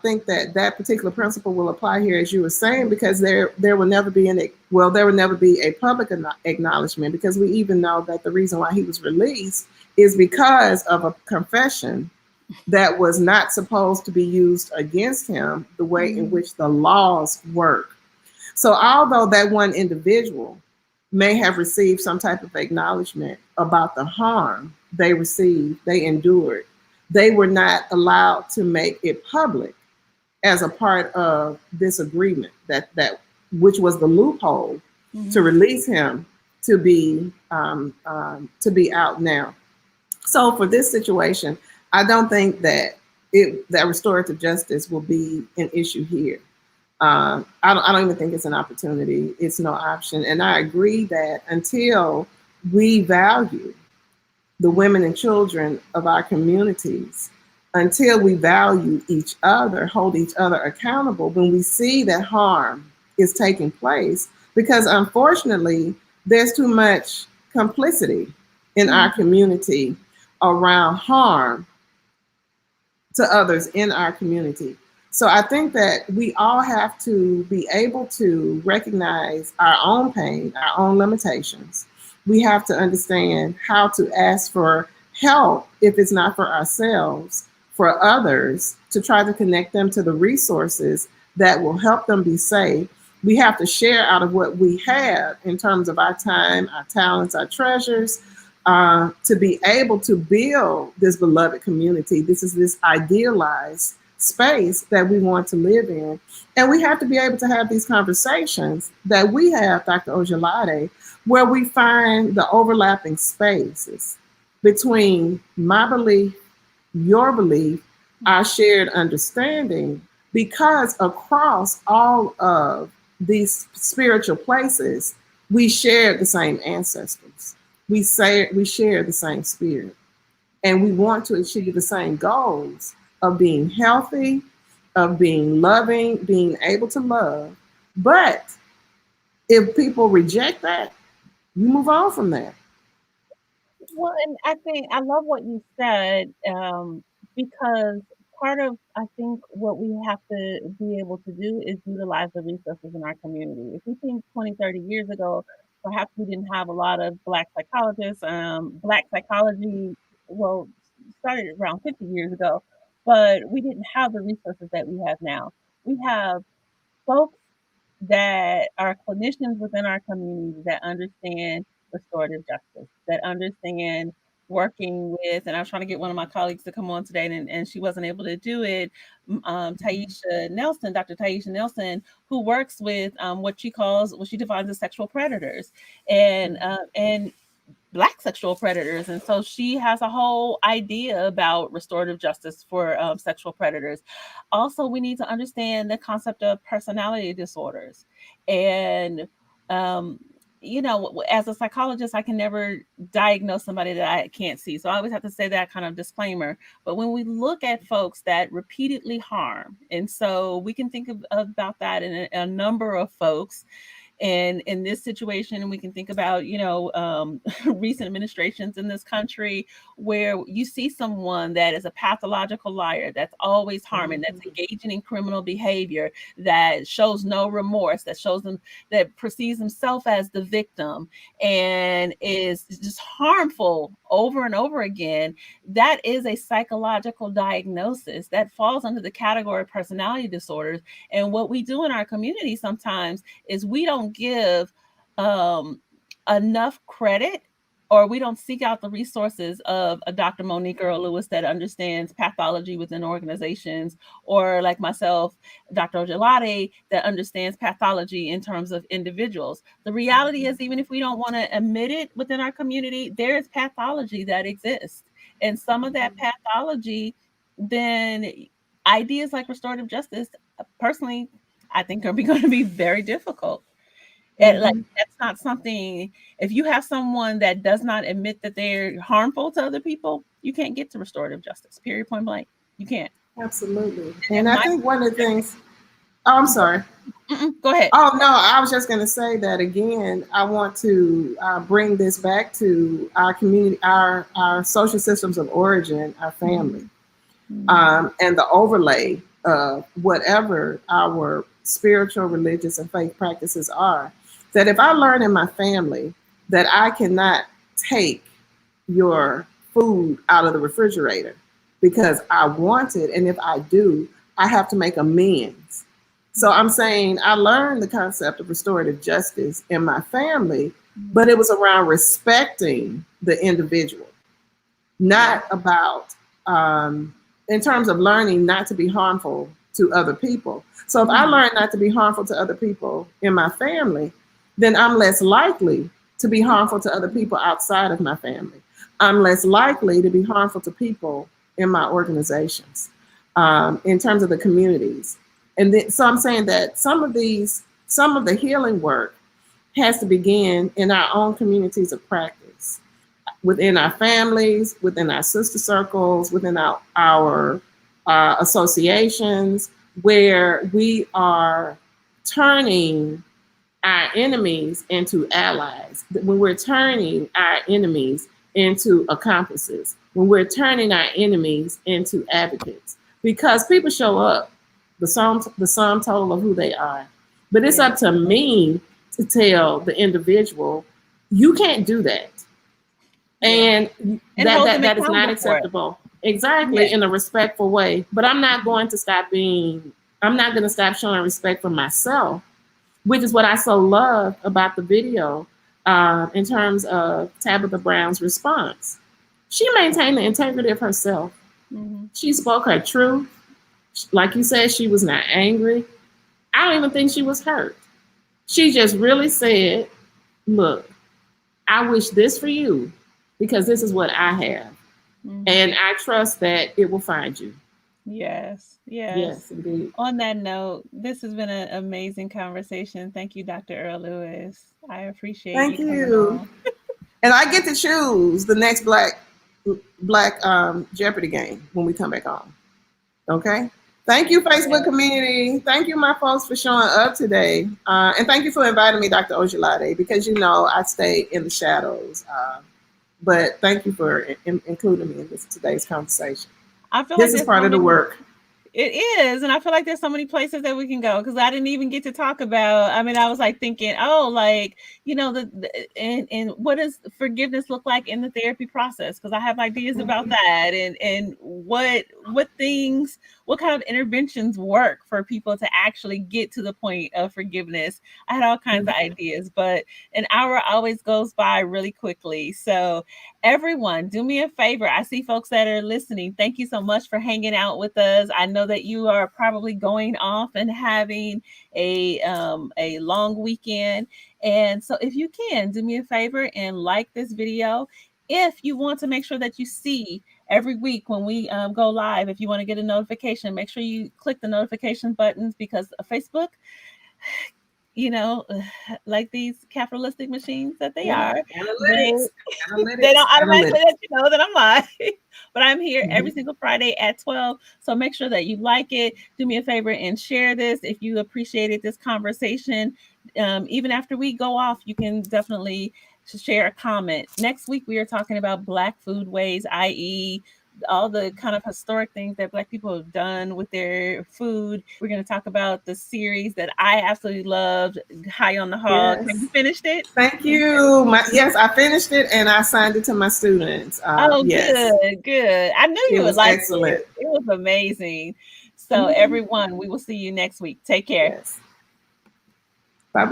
think that that particular principle will apply here, as you were saying, because there will never be there will never be a public acknowledgement, because we even know that the reason why he was released is because of a confession that was not supposed to be used against him the way in which the laws work. So although that one individual may have received some type of acknowledgement about the harm they received, they endured, they were not allowed to make it public as a part of this agreement that which was the loophole to release him to be out now. So for this situation, I don't think that that restorative justice will be an issue here. I don't even think it's an opportunity. It's no option. And I agree that until we value the women and children of our communities, until we value each other, hold each other accountable when we see that harm is taking place, because unfortunately, there's too much complicity in our community around harm to others in our community. So I think that we all have to be able to recognize our own pain, our own limitations. We have to understand how to ask for help if it's not for ourselves, for others, to try to connect them to the resources that will help them be safe. We have to share out of what we have in terms of our time, our talents, our treasures, to be able to build this beloved community. This is this idealized space that we want to live in. And we have to be able to have these conversations that we have, Dr. Ojelade, where we find the overlapping spaces between my belief, your belief, our shared understanding, because across all of these spiritual places, we share the same ancestors. We share the same spirit, and we want to achieve the same goals of being healthy, of being loving, being able to love. But if people reject that, you move on from that. Well, and I think I love what you said, because part of, I think, what we have to be able to do is utilize the resources in our community. If we think 20, 30 years ago, perhaps we didn't have a lot of Black psychologists. Black psychology, well, started around 50 years ago, but we didn't have the resources that we have now. We have folks that are clinicians within our community that understand restorative justice, that understand working with, and I was trying to get one of my colleagues to come on today, and she wasn't able to do it. Taisha Nelson, Dr. Taisha Nelson, who works with what she defines as sexual predators, and Black sexual predators. And so she has a whole idea about restorative justice for sexual predators. Also, we need to understand the concept of personality disorders. And, um, as a psychologist, I can never diagnose somebody that I can't see. So I always have to say that kind of disclaimer. But when we look at folks that repeatedly harm, and so we can think about that in a number of folks, and in this situation, we can think about, recent administrations in this country where you see someone that is a pathological liar, that's always harming, that's engaging in criminal behavior, that shows no remorse, that shows them, that perceives himself as the victim and is just harmful over and over again. That is a psychological diagnosis that falls under the category of personality disorders. And what we do in our community sometimes is we don't give um, enough credit, or we don't seek out the resources of a Dr. Monique Earl-Lewis that understands pathology within organizations, or like myself, Dr. Ojelade, that understands pathology in terms of individuals. The reality is, even if we don't want to admit it within our community, there is pathology that exists. And some of that pathology, then ideas like restorative justice, personally, I think are going to be very difficult. And like, Mm-hmm. that's not something, if you have someone that does not admit that they're harmful to other people, you can't get to restorative justice. Period, point blank. You can't. Absolutely. And And I my think one of the things, oh, I'm sorry. go ahead. Oh, no, I was just going to say that again. I want to bring this back to our community, our social systems of origin, our family. and the overlay of whatever our spiritual, religious, and faith practices are. That if I learn in my family that I cannot take your food out of the refrigerator because I want it, and if I do, I have to make amends. So I'm saying I learned the concept of restorative justice in my family, but it was around respecting the individual, not about in terms of learning not to be harmful to other people. So if I learn not to be harmful to other people in my family, then I'm less likely to be harmful to other people outside of my family. I'm less likely to be harmful to people in my organizations, in terms of the communities. And then, so I'm saying that some of the healing work has to begin in our own communities of practice, within our families, within our sister circles, within our associations, where we are turning our enemies into allies, when we're turning our enemies into accomplices, when we're turning our enemies into advocates, because people show up, the sum total of who they are. But it's up to me to tell the individual, you can't do that. And that is not acceptable. Exactly, in a respectful way. But I'm not going to stop showing respect for myself, which is what I so love about the video, in terms of Tabitha Brown's response. She maintained the integrity of herself. She spoke her truth. Like you said, she was not angry. I don't even think she was hurt. She just really said, look, I wish this for you because this is what I have. And I trust that it will find you. Yes, indeed. On that note, this has been an amazing conversation. Thank you, Dr. Earl-Lewis. I appreciate Thank you. You. And I get to choose the next Black Jeopardy game when we come back on. Okay? Thank you, Facebook community. Thank you, my folks, for showing up today. And thank you for inviting me, Dr. Ojelade, because you know I stay in the shadows. But thank you for including me in today's conversation. I feel this is part of the work. It is. And I feel like there's so many places that we can go because I didn't even get to talk about. I mean, I was like thinking, and what does forgiveness look like in the therapy process? Because I have ideas about that and what kind of interventions work for people to actually get to the point of forgiveness. I had all kinds of ideas, but an hour always goes by really quickly. So everyone, do me a favor. I see folks that are listening. Thank you so much for hanging out with us. I know that you are probably going off and having a long weekend. And so if you can, do me a favor and like this video. If you want to make sure that you see every week when we go live, if you want to get a notification, make sure you click the notification buttons because Facebook, like these capitalistic machines that they are, analytics. They don't automatically let you know that I'm live. But I'm here every single Friday at 12. So make sure that you like it. Do me a favor and share this if you appreciated this conversation. Even after we go off, you can definitely share a comment. Next week, we are talking about Black foodways, i.e., all the kind of historic things that Black people have done with their food. We're going to talk about the series that I absolutely loved, High on the Hog. Yes. Have you finished it? Thank you. Yes, I finished it and I signed it to my students. Yes. Good. I knew you would like excellent. It was amazing. So everyone, we will see you next week. Take care. Yes.